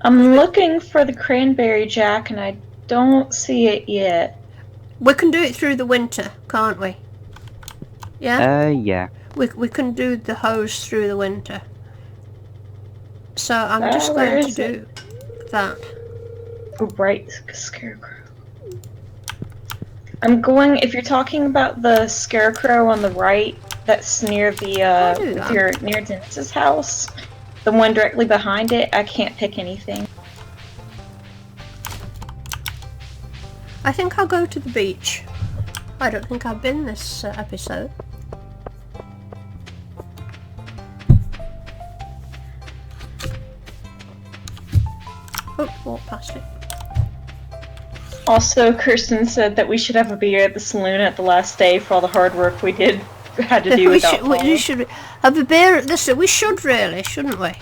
looking for the cranberry jack, and I don't see it yet. We can do it through the winter, can't we? Yeah? Yeah. We can do the hose through the winter. So I'm just where going to is do that. Oh, right, scarecrow. I'm going, if you're talking about the scarecrow on the right, that's near the, I'll do if that. you're near Dennis's house, the one directly behind it, I can't pick anything. I think I'll go to the beach. I don't think I've been this episode. Oh, walk past it. Also, Kirsten said that we should have a beer at the saloon at the last day for all the hard work we had to do without we should have a beer at this. We should really, shouldn't we?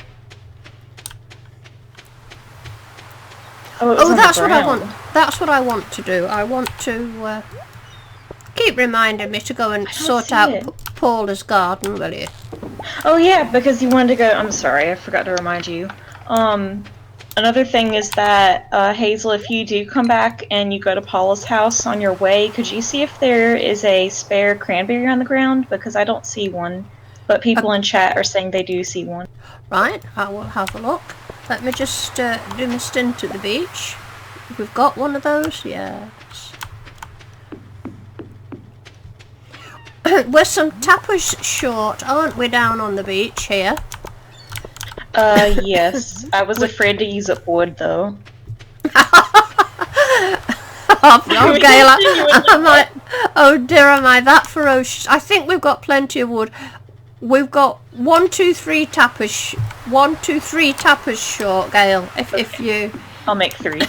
Oh, that's what I want. That's what I want to do. I want to keep reminding me to go and sort out Paula's garden, will you? Oh yeah, because you wanted to go. I'm sorry, I forgot to remind you. Another thing is that Hazel, if you do come back and you go to Paula's house on your way, could you see if there is a spare cranberry on the ground? Because I don't see one, but people in chat are saying they do see one. Right, I will have a look. Let me just do my stint at the beach. We've got one of those, yes. We're some tappers short, aren't we, down on the beach here? Yes. I was afraid to use up wood, though. Oh, Gail, oh dear, am I that ferocious? I think we've got plenty of wood. We've got 1, 2, 3 tappers. 1, 2, 3 tappers short, Gail. If you, I'll make 3.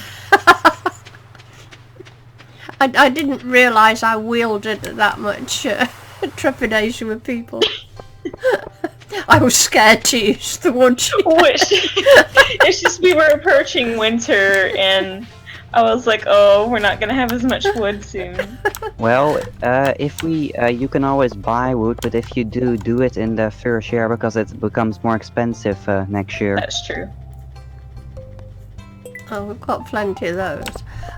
I didn't realise I wielded that much trepidation with people. I was scared to use the wood. It's just we were approaching winter, and I was like, oh, we're not gonna have as much wood soon. Well, if we, you can always buy wood, but if you do it in the first year, because it becomes more expensive next year. That's true. Oh, we've got plenty of those.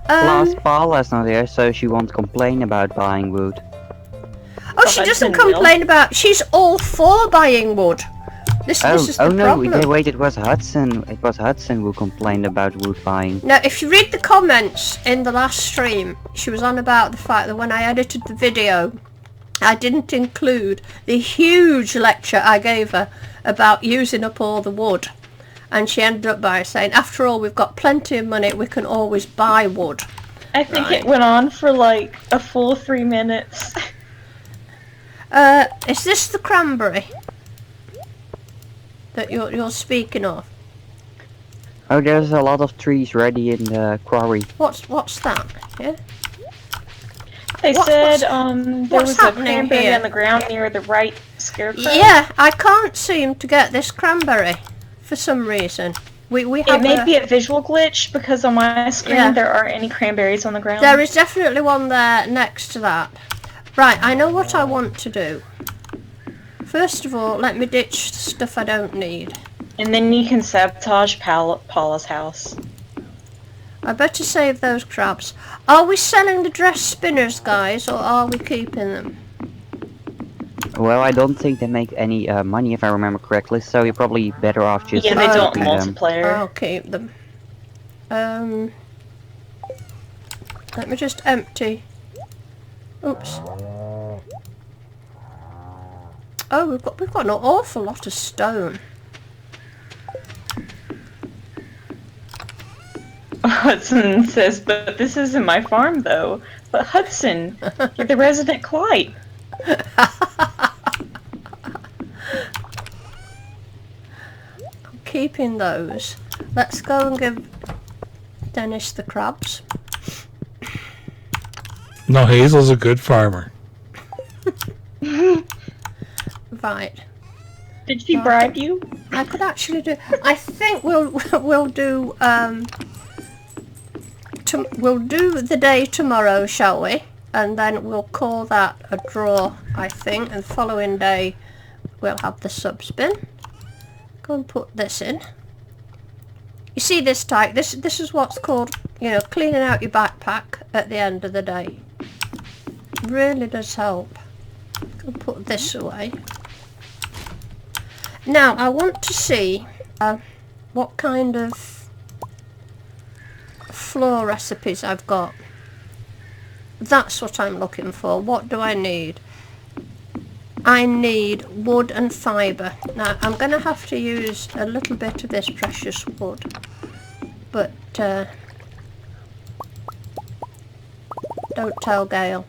Plus, Paula's not here, so she won't complain about buying wood. Oh, she doesn't complain about. She's all for buying wood. This is the problem. No, wait, it was Hudson. It was Hudson who complained about wood buying. Now, if you read the comments in the last stream, she was on about the fact that when I edited the video, I didn't include the huge lecture I gave her about using up all the wood. And she ended up by saying, after all, we've got plenty of money, we can always buy wood. I think it went on for like a full 3 minutes. Is this the cranberry that you're speaking of? Oh, there's a lot of trees ready in the quarry. What's that? Yeah. They said there was a cranberry here? on the ground near the right scarecrow. Yeah, I can't seem to get this cranberry for some reason. We have it may be a visual glitch because on my screen there aren't any cranberries on the ground. There is definitely one there next to that. Right, I know what I want to do. First of all, let me ditch the stuff I don't need. And then you can sabotage Paula's house. I better save those crabs. Are we selling the dress spinners, guys, or are we keeping them? Well, I don't think they make any money, if I remember correctly, so you're probably better off just they don't keeping them. multiplayer. I'll keep them. Let me just empty. Oops. Oh, we've got an awful lot of stone. Hudson says, but this isn't my farm, though. But Hudson, you're the resident Clyde. I'm keeping those. Let's go and give Dennis the crabs. No, Hazel's a good farmer. Right. Did she bribe you? I could actually do. I think we'll do we'll do the day tomorrow, shall we? And then we'll call that a draw, I think. And the following day we'll have the sub spin. Go and put this in. You see this type? This is what's called, you know, cleaning out your backpack at the end of the day. Really does help. I'll put this away. Now I want to see what kind of floor recipes I've got. That's what I'm looking for. What do I need? I need wood and fibre. Now I'm going to have to use a little bit of this precious wood, but don't tell Gail.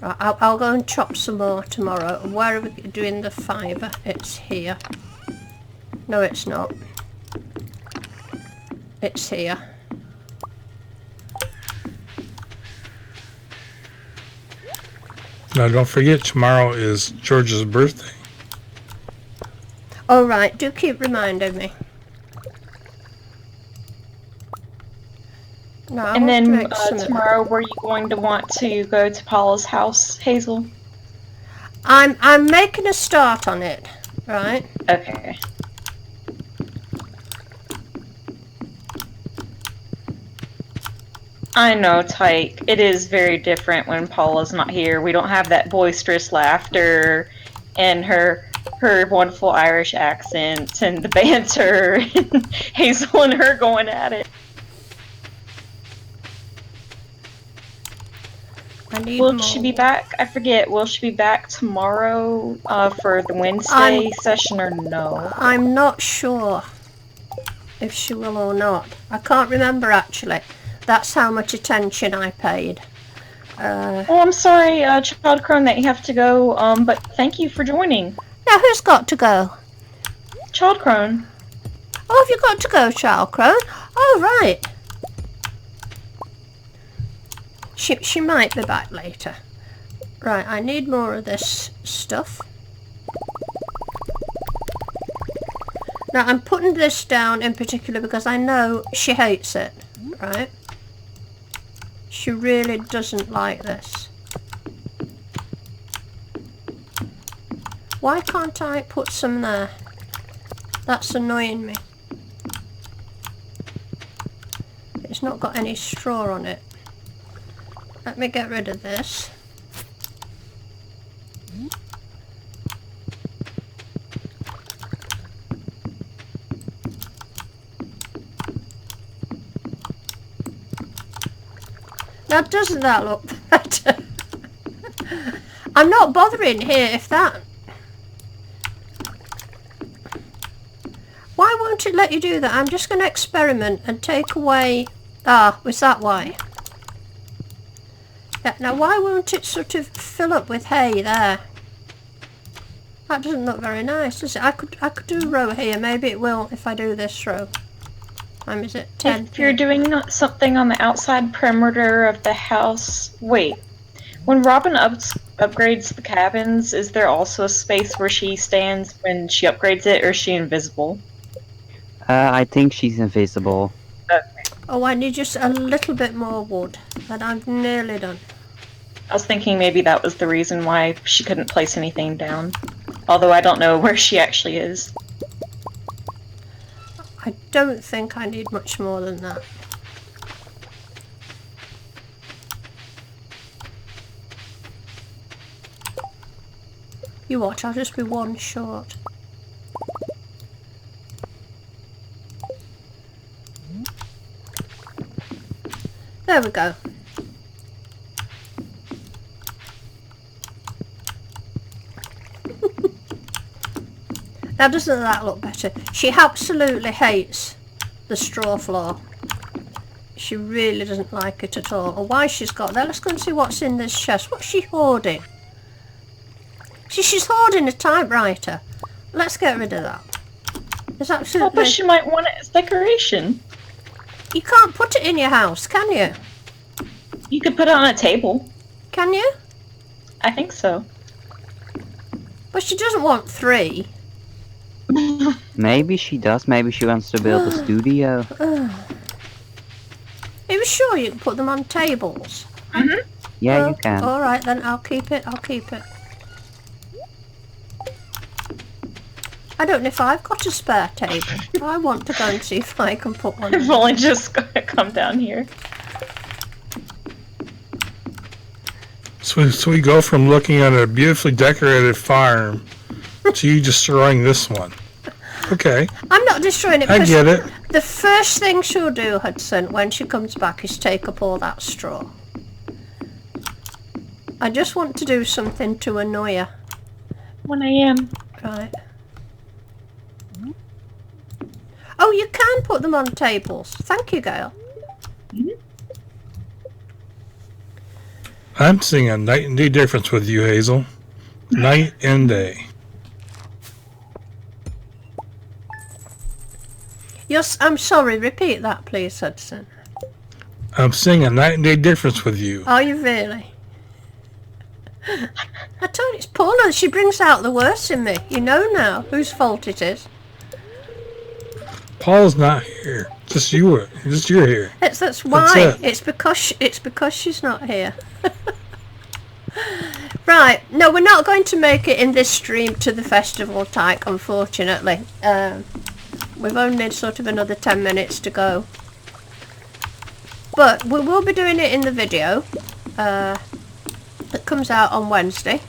Right, I'll go and chop some more tomorrow. Where are we doing the fibre? It's here. No, it's not. It's here. Now, don't forget, tomorrow is George's birthday. All right, do keep reminding me. No, I And want to then make some of tomorrow, were you going to want to go to Paula's house, Hazel? I'm making a start on it, right? Okay. I know, Tyke. It is very different when Paula's not here. We don't have that boisterous laughter and her wonderful Irish accent and the banter and Hazel and her going at it. I need Will more. she be back? I forget. Will she be back tomorrow for the Wednesday session or no? I'm not sure if she will or not. I can't remember actually. That's how much attention I paid. Oh, I'm sorry, Child Crone, that you have to go, but thank you for joining. Now who's got to go? Child Crone. Oh, have you got to go, Child Crone? Oh, right. She might be back later. Right, I need more of this stuff. Now, I'm putting this down in particular because I know she hates it, right? She really doesn't like this. Why can't I put some there? That's annoying me. It's not got any straw on it. Let me get rid of this. Now doesn't that look better? I'm not bothering here if that... Why won't it let you do that? I'm just going to experiment and take away... Ah, was that why? Yeah, now why won't it sort of fill up with hay there? That doesn't look very nice, does it? I could do a row here. Maybe it will if I do this row. Time is it? 10. If you're doing something on the outside perimeter of the house... Wait. When Robin upgrades the cabins, is there also a space where she stands when she upgrades it, or is she invisible? I think she's invisible. Okay. Oh, I need just a little bit more wood. And I'm nearly done. I was thinking maybe that was the reason why she couldn't place anything down. Although I don't know where she actually is. I don't think I need much more than that. You watch, I'll just be one short. There we go. Now doesn't that look better? She absolutely hates the straw floor. She really doesn't like it at all. Or why she's got that. Let's go and see what's in this chest. What's she hoarding? See, she's hoarding a typewriter. Let's get rid of that. There's absolutely... Oh, but she might want it as decoration. You can't put it in your house, can you? You could put it on a table. Can you? I think so. But she doesn't want 3. Maybe she does. Maybe she wants to build a studio. Are you sure you can put them on tables? Mm-hmm. Yeah, you can. Alright then, I'll keep it, I'll keep it. I don't know if I've got a spare table. I want to go and see if I can put one. I've only just come down here. So we go from looking at a beautifully decorated farm to you destroying this one. Okay, I'm not destroying it. I because get it. The first thing she'll do, Hudson, when she comes back is take up all that straw. I just want to do something to annoy her. 1 a.m. Right. Oh, you can put them on tables. Thank you, Gail. I'm seeing a night and day difference with you, Hazel. Night and day. Yes, I'm sorry. Repeat that, please, Hudson. I'm seeing a night and day difference with you. Are you really? I told you, it's Paula. She brings out the worst in me. You know now whose fault it is. Paul's not here. Just you. Just you're here. That's why. That's it. It's because she's not here. Right. No, we're not going to make it in this stream to the festival type, unfortunately. We've only sort of another 10 minutes to go. But we will be doing it in the video. That comes out on Wednesday.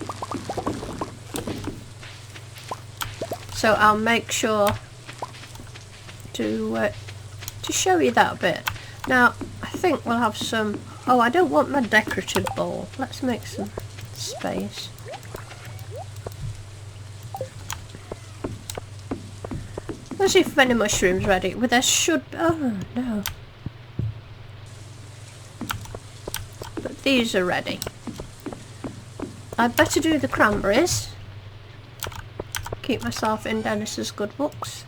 So I'll make sure to show you that bit. Now, I think we'll have some... Oh, I don't want my decorative bowl. Let's make some space. Let's see if any mushrooms ready. Well, there should... Oh, no. But these are ready. I'd better do the cranberries. Keep myself in Dennis's good books.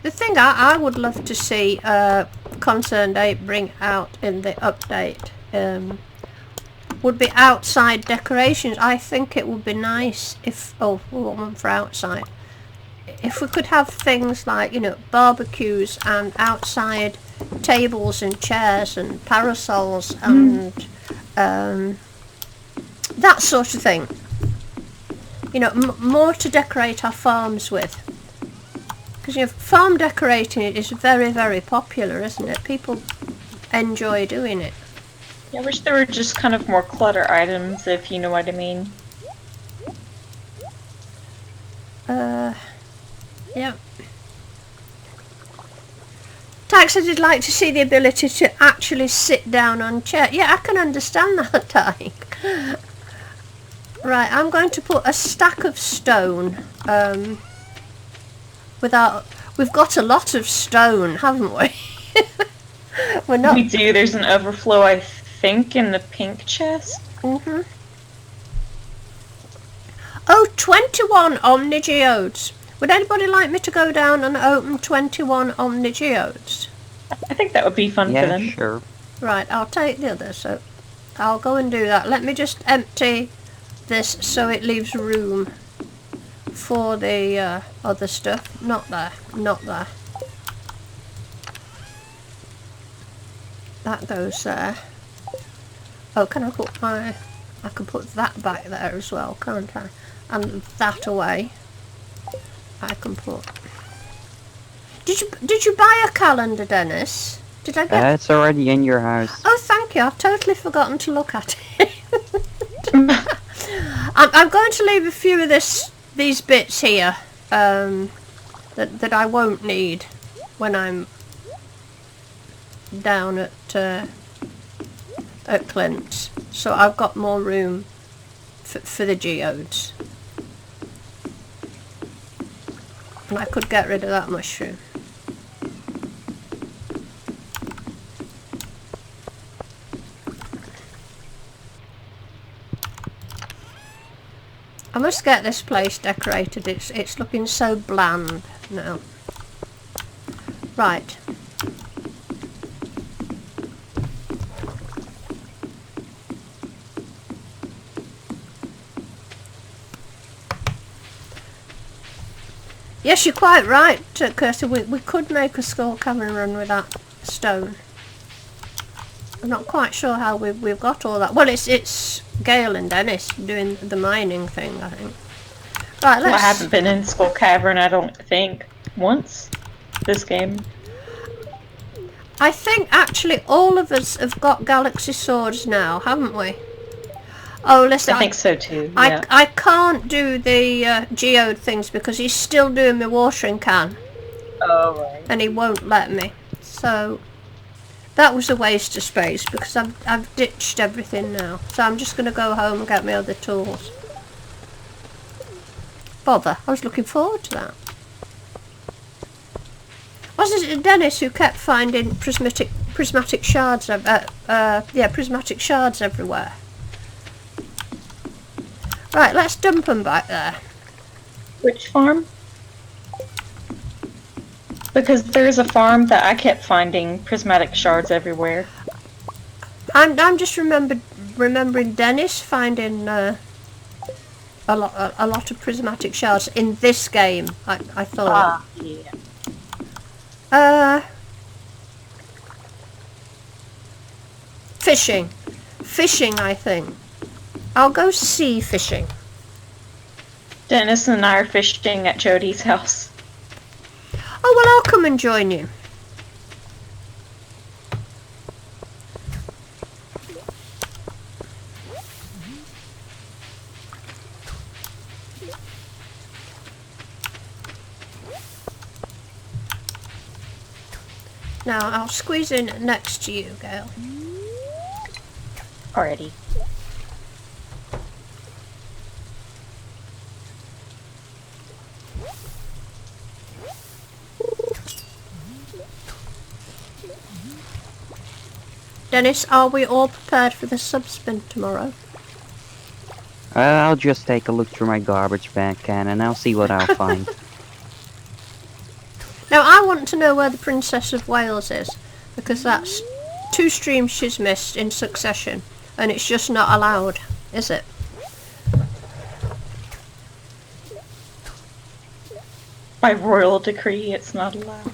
The thing I would love to see Concerned Ape bring out in the update would be outside decorations. I think it would be nice if, oh, one for outside, if we could have things like, you know, barbecues and outside tables and chairs and parasols and that sort of thing. You know, more to decorate our farms with. Because, you know, farm decorating is very, very popular, isn't it? People enjoy doing it. Yeah, I wish there were just kind of more clutter items, if you know what I mean. Yeah. Tax, I did like to see the ability to actually sit down on chair. Yeah, I can understand that, Tyke. Right, I'm going to put a stack of stone. We've got a lot of stone, haven't we? We're not. We do. There's an overflow, I think, in the pink chest. Mhm. Oh, 21 Omnigeodes. Would anybody like me to go down and open 21 Omnigeodes? I think that would be fun for Yeah, them. sure. Right, I'll take the other, so I'll go and do that. Let me just empty this so it leaves room for the other stuff. Not there, not there. That goes there. Oh, can I put my... I can put that back there as well, can't I? And that away. I can put... Did you buy a calendar, Dennis? Did I get... It's already in your house. Oh, thank you. I've totally forgotten to look at it. I'm going to leave a few of these bits here that I won't need when I'm down at Clint's. So I've got more room for the geodes. And I could get rid of that mushroom. I must get this place decorated. It's looking so bland now. Right. Yes, you're quite right, Kirsty. We could make a skull cavern run with that stone. I'm not quite sure how we've got all that. Well, it's Gail and Dennis doing the mining thing, I think. Right, Well, I haven't been in Skull Cavern, I don't think, once this game. I think actually all of us have got galaxy swords now, haven't we? Oh, listen. I think so too. Yeah. I can't do the geode things because he's still doing my watering can. Oh, right. And he won't let me. So that was a waste of space because I've ditched everything now. So I'm just going to go home and get my other tools. Bother. I was looking forward to that. Wasn't it Dennis who kept finding prismatic shards? Prismatic shards everywhere. Right, let's dump them back there. Which farm? Because there's a farm that I kept finding prismatic shards everywhere. I'm just remembering Dennis finding a lot of prismatic shards in this game. I thought. Yeah. Fishing, I think. I'll go sea fishing. Dennis and I are fishing at Jody's house. Oh, well, I'll come and join you. Now, I'll squeeze in next to you, Gail. Already. Dennis, are we all prepared for the subspin tomorrow? I'll just take a look through my garbage bag can and I'll see what I'll find. Now, I want to know where the Princess of Wales is, because that's 2 streams she's missed in succession, and it's just not allowed, is it? By royal decree, it's not allowed.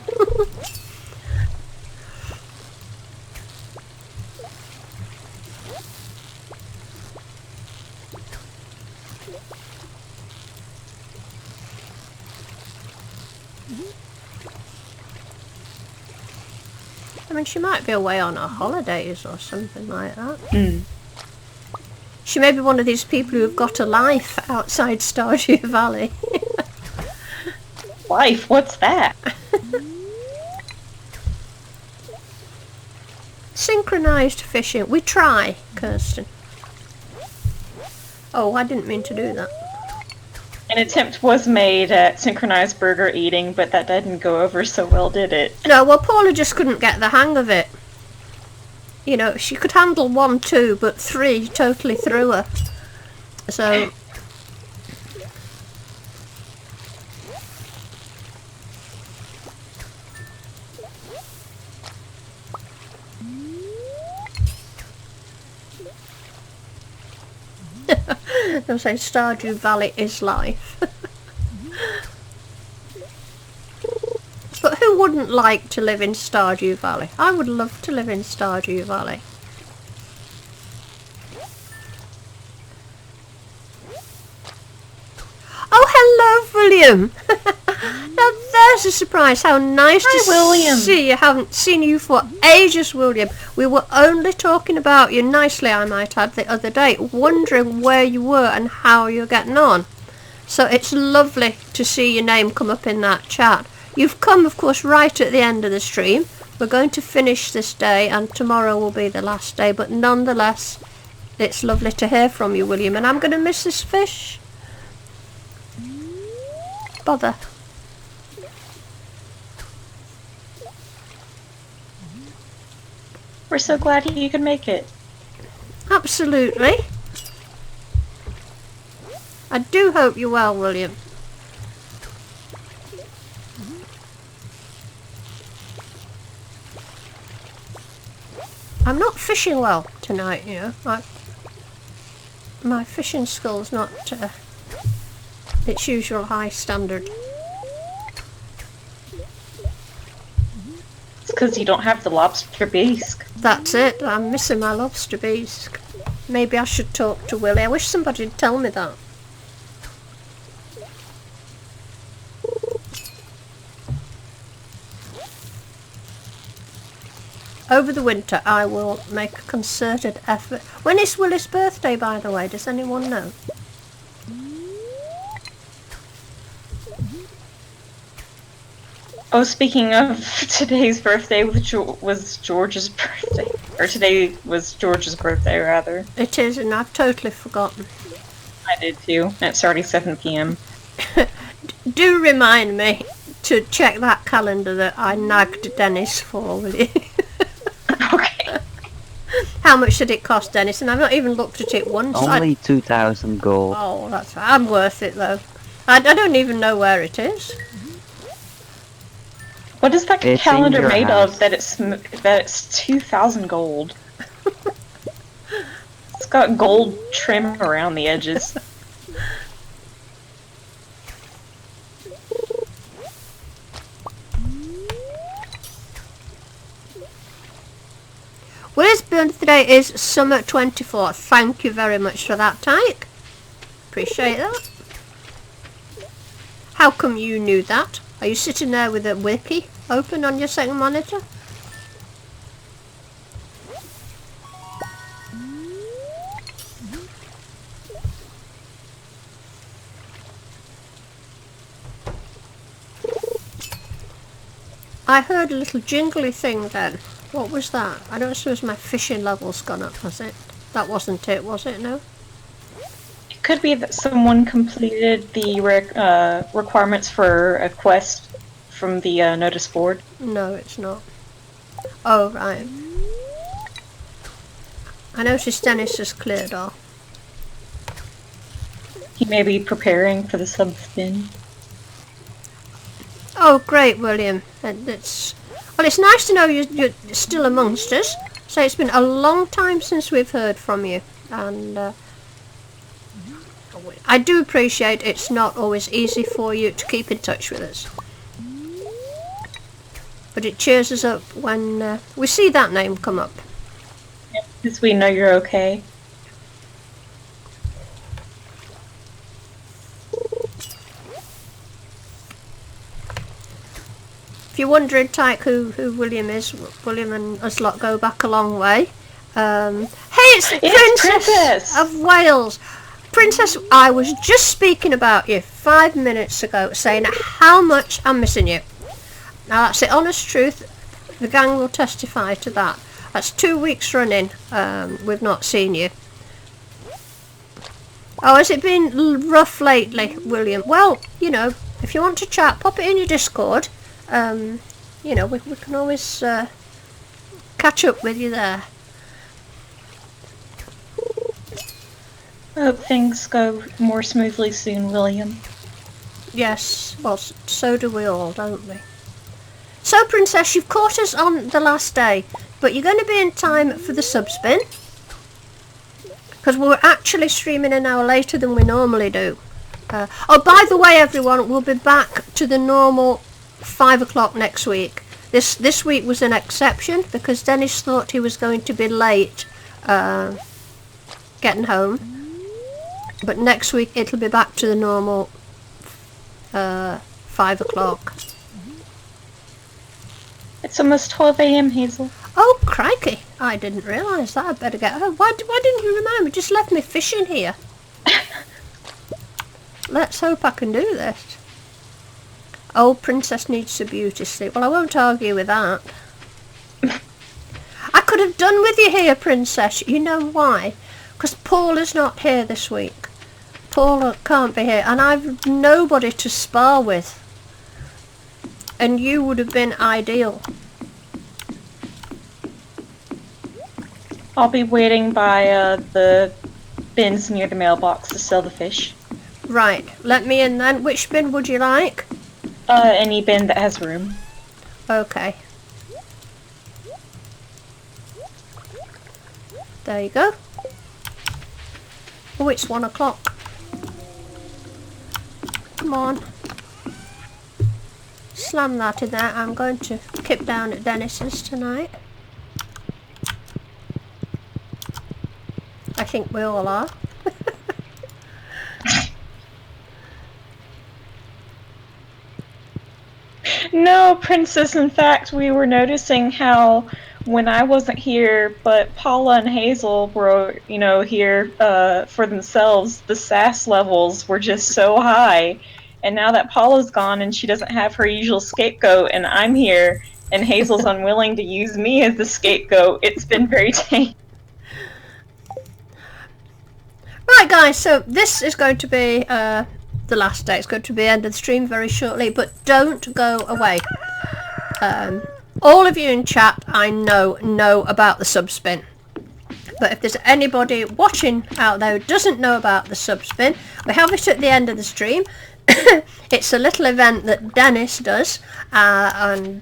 I mean, she might be away on her holidays or something like that. She may be one of these people who have got a life outside Stardew Valley. Life? What's that? Synchronised fishing. We try, Kirsten. Oh, I didn't mean to do that. An attempt was made at synchronized burger eating, but that didn't go over so well, did it? No, well, Paula just couldn't get the hang of it. You know, she could handle 1, 2, but 3 totally threw her. So... They'll say Stardew Valley is life. But who wouldn't like to live in Stardew Valley? I would love to live in Stardew Valley. Oh, hello, William. Now there's a surprise. How nice to William. see you. Haven't seen you for ages, William. We were only talking about you nicely, I might add, the other day, wondering where you were and how you're getting on. So it's lovely to see your name come up in that chat. You've come, of course, right at the end of the stream. We're going to finish this day, and tomorrow will be the last day. But nonetheless, it's lovely to hear from you, William. And I'm going to miss this fish. Bother. We're so glad you could make it. Absolutely. I do hope you're well, William. I'm not fishing well tonight, you know. My fishing skill's not its usual high standard. because you don't have the lobster bisque. That's it. I'm missing my lobster bisque. Maybe I should talk to Willie. I wish somebody'd tell me that. Over the winter, I will make a concerted effort. When is Willie's birthday, by the way? Does anyone know? Oh, speaking of today's birthday, which was George's birthday. Or today was George's birthday, rather. It is, and I've totally forgotten. I did too. And it's already 7 p.m. Do remind me to check that calendar that I nagged Dennis for, will you? Okay. How much did it cost, Dennis? And I've not even looked at it once. Only 2,000 gold. Oh, that's right. I'm worth it, though. I don't even know where it is. What is that It's calendar in your made house. of that it's 2,000 gold? It's got gold trim around the edges. Willie's birthday is summer 24th. Thank you very much for that, Tyke. Appreciate that. How come you knew that? Are you sitting there with a wiki open on your second monitor? I heard a little jingly thing then. What was that? I don't suppose my fishing level's gone up, has it? That wasn't it, was it? No? It could be that someone completed the requirements for a quest from the notice board. No, it's not. Oh, right. I noticed Dennis has cleared off. He may be preparing for the sub-spin. Oh, great, William. Well, it's nice to know you're still amongst us. So it's been a long time since we've heard from you. And I do appreciate it's not always easy for you to keep in touch with us. But it cheers us up when we see that name come up. Because we know you're okay. If you're wondering, Tyke, who William is, William and us lot go back a long way. Hey, it's Princess of Wales. Princess, I was just speaking about you 5 minutes ago, saying how much I'm missing you. Now, that's the honest truth. The gang will testify to that. That's 2 weeks running we've not seen you. Oh, has it been rough lately, William? Well, you know, if you want to chat, pop it in your Discord. You know, we can always catch up with you there. I hope things go more smoothly soon, William. Yes, well, so do we all, don't we? So, Princess, you've caught us on the last day, but you're going to be in time for the sub-spin. Because we're actually streaming an hour later than we normally do. Oh, by the way, everyone, we'll be back to the normal 5 o'clock next week. This week was an exception because Dennis thought he was going to be late getting home. But next week it'll be back to the normal 5 o'clock. It's almost 12 a.m., Hazel. Oh, crikey. I didn't realise that. I'd better get home. Why didn't you remind me? Just left me fishing here. Let's hope I can do this. Oh, Princess needs a beauty sleep. Well, I won't argue with that. I could have done with you here, Princess. You know why? Because Paula's not here this week. Paula can't be here. And I've nobody to spar with. And you would have been ideal. I'll be waiting by the bins near the mailbox to sell the fish. Right. Let me in then. Which bin would you like? Any bin that has room. Okay. There you go. Oh, it's 1 o'clock. Come on. slam that in there. I'm going to kip down at Dennis's tonight. I think we all are. No, Princess, in fact, we were noticing how when I wasn't here, but Paula and Hazel were, here for themselves, the sass levels were just so high. And now that Paula's gone and she doesn't have her usual scapegoat, and I'm here, and Hazel's unwilling to use me as the scapegoat, it's been very tame. Right, guys, so this is going to be the last day. It's going to be the end of the stream very shortly, but don't go away. All of you in chat, I know about the subspin. But if there's anybody watching out there who doesn't know about the subspin, we have it at the end of the stream. It's a little event that Dennis does, and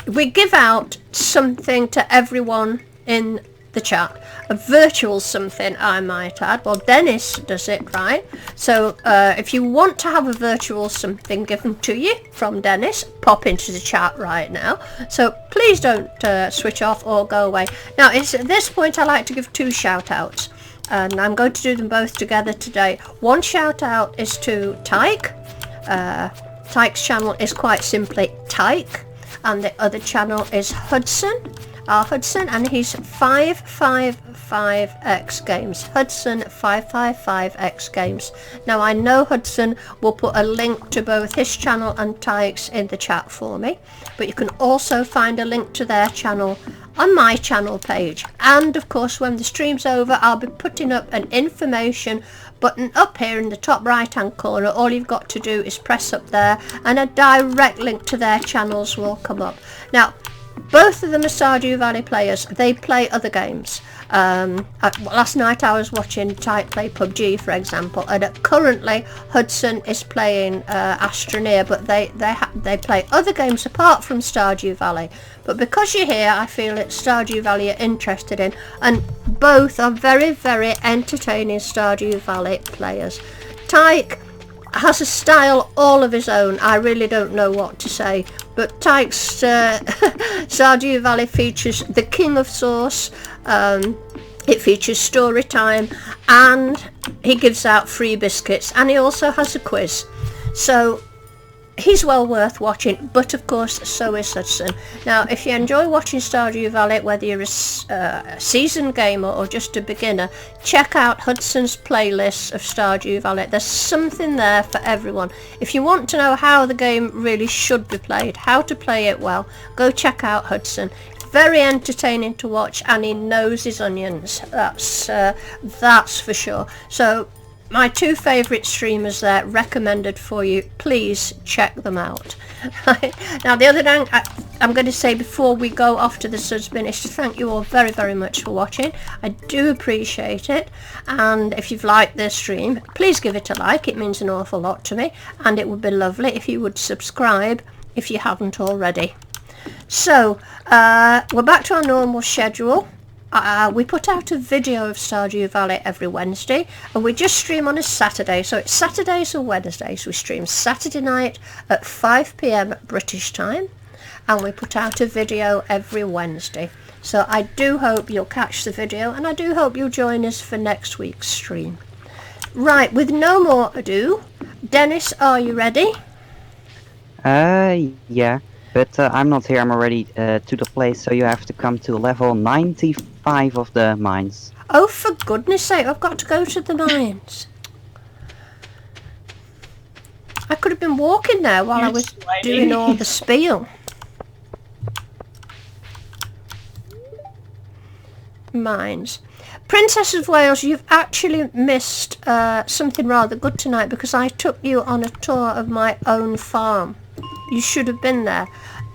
we give out something to everyone in the chat. A virtual something, I might add. Well, Dennis does it, right? So if you want to have a virtual something given to you from Dennis, pop into the chat right now. So please don't switch off or go away. Now, it's at this point I like to give 2 shout outs, and I'm going to do them both together today. One shout out is to Tyke. Tyke's channel is quite simply Tyke, and the other channel is Hudson. Hudson, and he's 555x games. Hudson 555x games. Now I know Hudson will put a link to both his channel and Tyke's in the chat for me, but you can also find a link to their channel on my channel page. And of course, when the stream's over, I'll be putting up an information button up here in the top right hand corner. All you've got to do is press up there and a direct link to their channels will come up. Now, both of them are Stardew Valley players. They play other games. Last night I was watching Tyke play PUBG, for example, and currently Hudson is playing Astroneer, but they play other games apart from Stardew Valley. But because you're here, I feel it's Stardew Valley you're interested in, and both are very, very entertaining Stardew Valley players. Tyke has a style all of his own. I really don't know what to say, but Tyke's Stardew Valley features the King of Sauce, it features story time, and he gives out free biscuits, and he also has a quiz. So he's well worth watching, but of course so is Hudson. Now, if you enjoy watching Stardew Valley, whether you're a seasoned gamer or just a beginner, check out Hudson's playlist of Stardew Valley. There's something there for everyone. If you want to know how the game really should be played, how to play it well, go check out Hudson. Very entertaining to watch, and he knows his onions. That's for sure. So my 2 favourite streamers there, recommended for you. Please check them out. Now, the other thing I'm going to say before we go off to the subspin is to thank you all very, very much for watching. I do appreciate it. And if you've liked this stream, please give it a like. It means an awful lot to me. And it would be lovely if you would subscribe if you haven't already. So, we're back to our normal schedule. We put out a video of Stardew Valley every Wednesday, and we just stream on a Saturday. So it's Saturdays or Wednesdays. We stream Saturday night at 5 PM British time, and we put out a video every Wednesday. So I do hope you'll catch the video, and I do hope you'll join us for next week's stream. Right, with no more ado, Dennis, are you ready? Yeah. But I'm not here, I'm already to the place, so you have to come to level 95 of the mines. Oh, for goodness sake, I've got to go to the mines. I could have been walking there while I was doing all the spiel. Mines. Princess of Wales, you've actually missed something rather good tonight, because I took you on a tour of my own farm. You should have been there.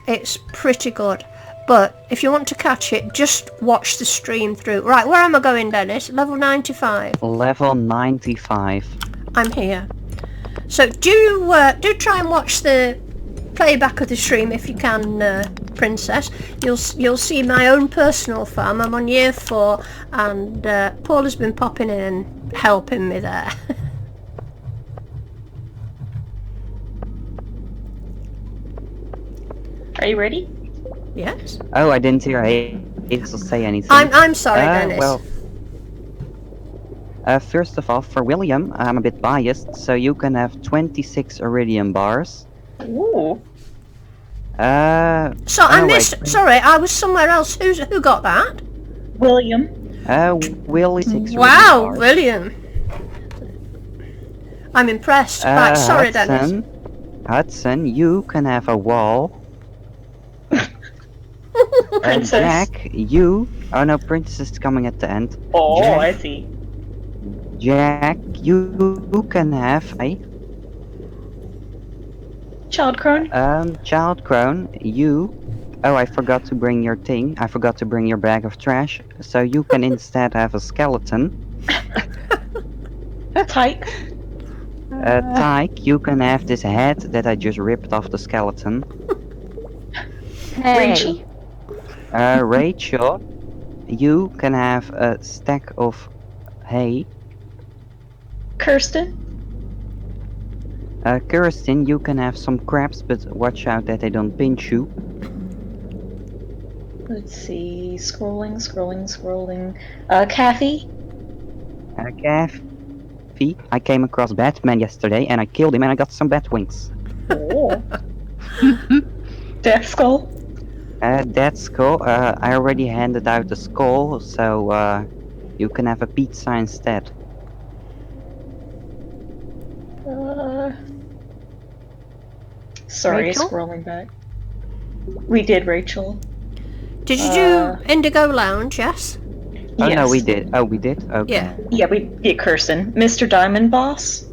It's pretty good. But if you want to catch it, just watch the stream through. Right, where am I going, Dennis? Level 95. Level 95. I'm here. So do try and watch the playback of the stream if you can, Princess. You'll see my own personal farm. I'm on year 4, and Paul has been popping in and helping me there. Are you ready? Yes. Oh, I didn't hear Hazel say anything. I'm sorry, Dennis. Well, first of all, for William, I'm a bit biased, so you can have 26 iridium bars. Ooh. So I wait, missed. Sorry, I was somewhere else. Who got that? William. Willie 6 iridium Wow, bars. William. I'm impressed. Right, sorry, Dennis. Hudson, you can have a wall. Princess. Jack, you... Oh no, Princess is coming at the end. Oh, Jack, I see. Jack, you can have a... Child crone. Child crone, you... Oh, I forgot to bring your thing. I forgot to bring your bag of trash. So you can instead have a skeleton. Tyke. Tyke, you can have this head that I just ripped off the skeleton. Hey. Rachel. Rachel, you can have a stack of hay. Kirsten. Kirsten, you can have some crabs, but watch out that they don't pinch you. Let's see. Scrolling. Kathy. Kathy, I came across Batman yesterday and I killed him and I got some bat wings. Oh. Death Skull. That skull, I already handed out the skull, so you can have a pizza instead. Sorry, Rachel? scrolling back. We did, Rachel. Did you do Indigo Lounge? Yes. Oh Yes. no, we did. Oh, we did? Okay. Yeah. Yeah, we get Kirsten. Mr. Diamond Boss.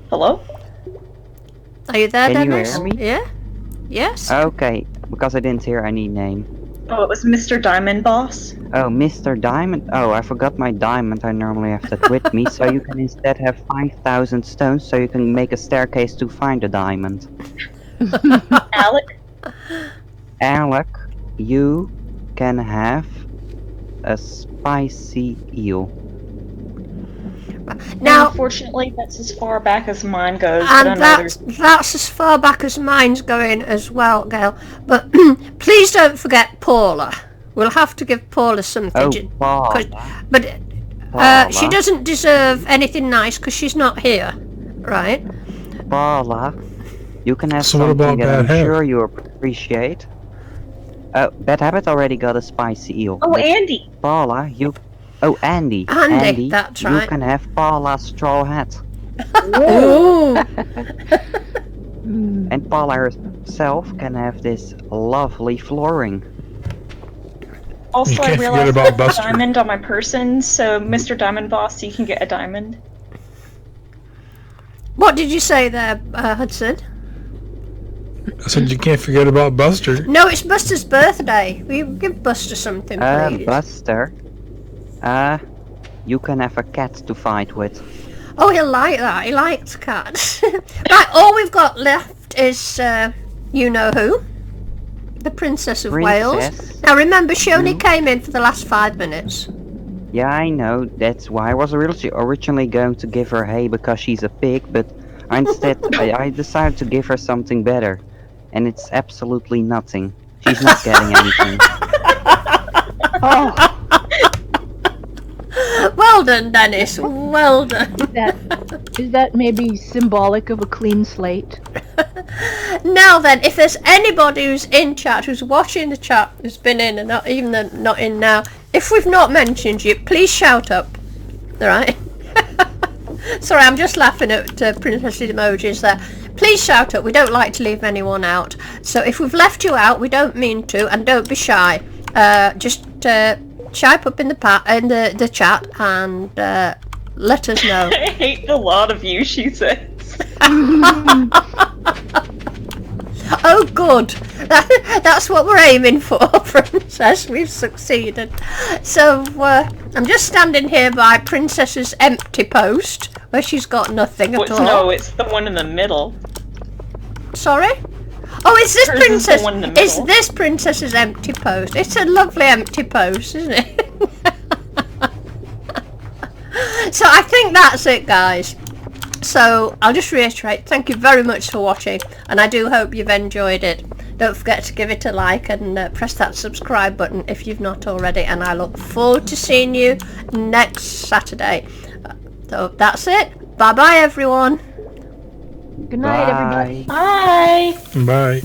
Hello? Are you there, Can you Dennis? hear me? Yeah. Yes. Okay, because I didn't hear any name. Oh, it was Mr. Diamond Boss. Oh, Mr. Diamond. Oh, I forgot my diamond. I normally have that with me, so you can instead have 5,000 stones, so you can make a staircase to find a diamond. Alec. Alec, you can have a spicy eel. Now, Unfortunately, that's as far back as mine goes. But I and know there's that's as far back as mine's going as well, Gail. But please don't forget Paula. We'll have to give Paula something. Oh, But Paula. she doesn't deserve anything nice because she's not here, right? Paula, you can have So what something about that Bad I'm Habit? sure you appreciate. Bad Habit already got a spicy eel. Oh, but Andy. Paula, you... Oh, Andy. Andy, that's you right. can have Paula's straw hat. Ooh. And Paula herself can have this lovely flooring. Also, You I can't forget realized about I have a Buster. diamond on my person, so Mr. Diamond Boss, you can get a diamond. What did you say there, Hudson? I said you can't forget about Buster. No, it's Buster's birthday. We give Buster something, please. Buster. You can have a cat to fight with. Oh, he'll like that. He likes cats. Right, all we've got left is, you know who? The Princess of Wales. Princess. Now remember, she only came in for the last 5 minutes. Yeah, I know. That's why I was originally going to give her hay because she's a pig, but instead I decided to give her something better. And it's absolutely nothing. She's not getting anything. Oh, Well done, Dennis. Well done. is that maybe symbolic of a clean slate? Now then, if there's anybody who's in chat, who's watching the chat, who's been in and not even not in now, if we've not mentioned you, please shout up. Alright? Sorry, I'm just laughing at Princess's emojis there. Please shout up. We don't like to leave anyone out. So if we've left you out, we don't mean to, and don't be shy. Just type up in the chat and let us know. I hate the lot of you, she says. Oh, good. That's what we're aiming for, Princess. We've succeeded. So, I'm just standing here by Princess's empty post, where she's got nothing at all. No, it's the one in the middle. Sorry? Oh, is this Hers is the Princess? one in the Is middle. this Princess's empty post? It's a lovely empty post, isn't it? So I think that's it, guys. So I'll just reiterate, thank you very much for watching, and I do hope you've enjoyed it. Don't forget to give it a like and press that subscribe button if you've not already, and I look forward to seeing you next Saturday. So that's it. Bye bye everyone. Good night, everybody. Bye. Bye.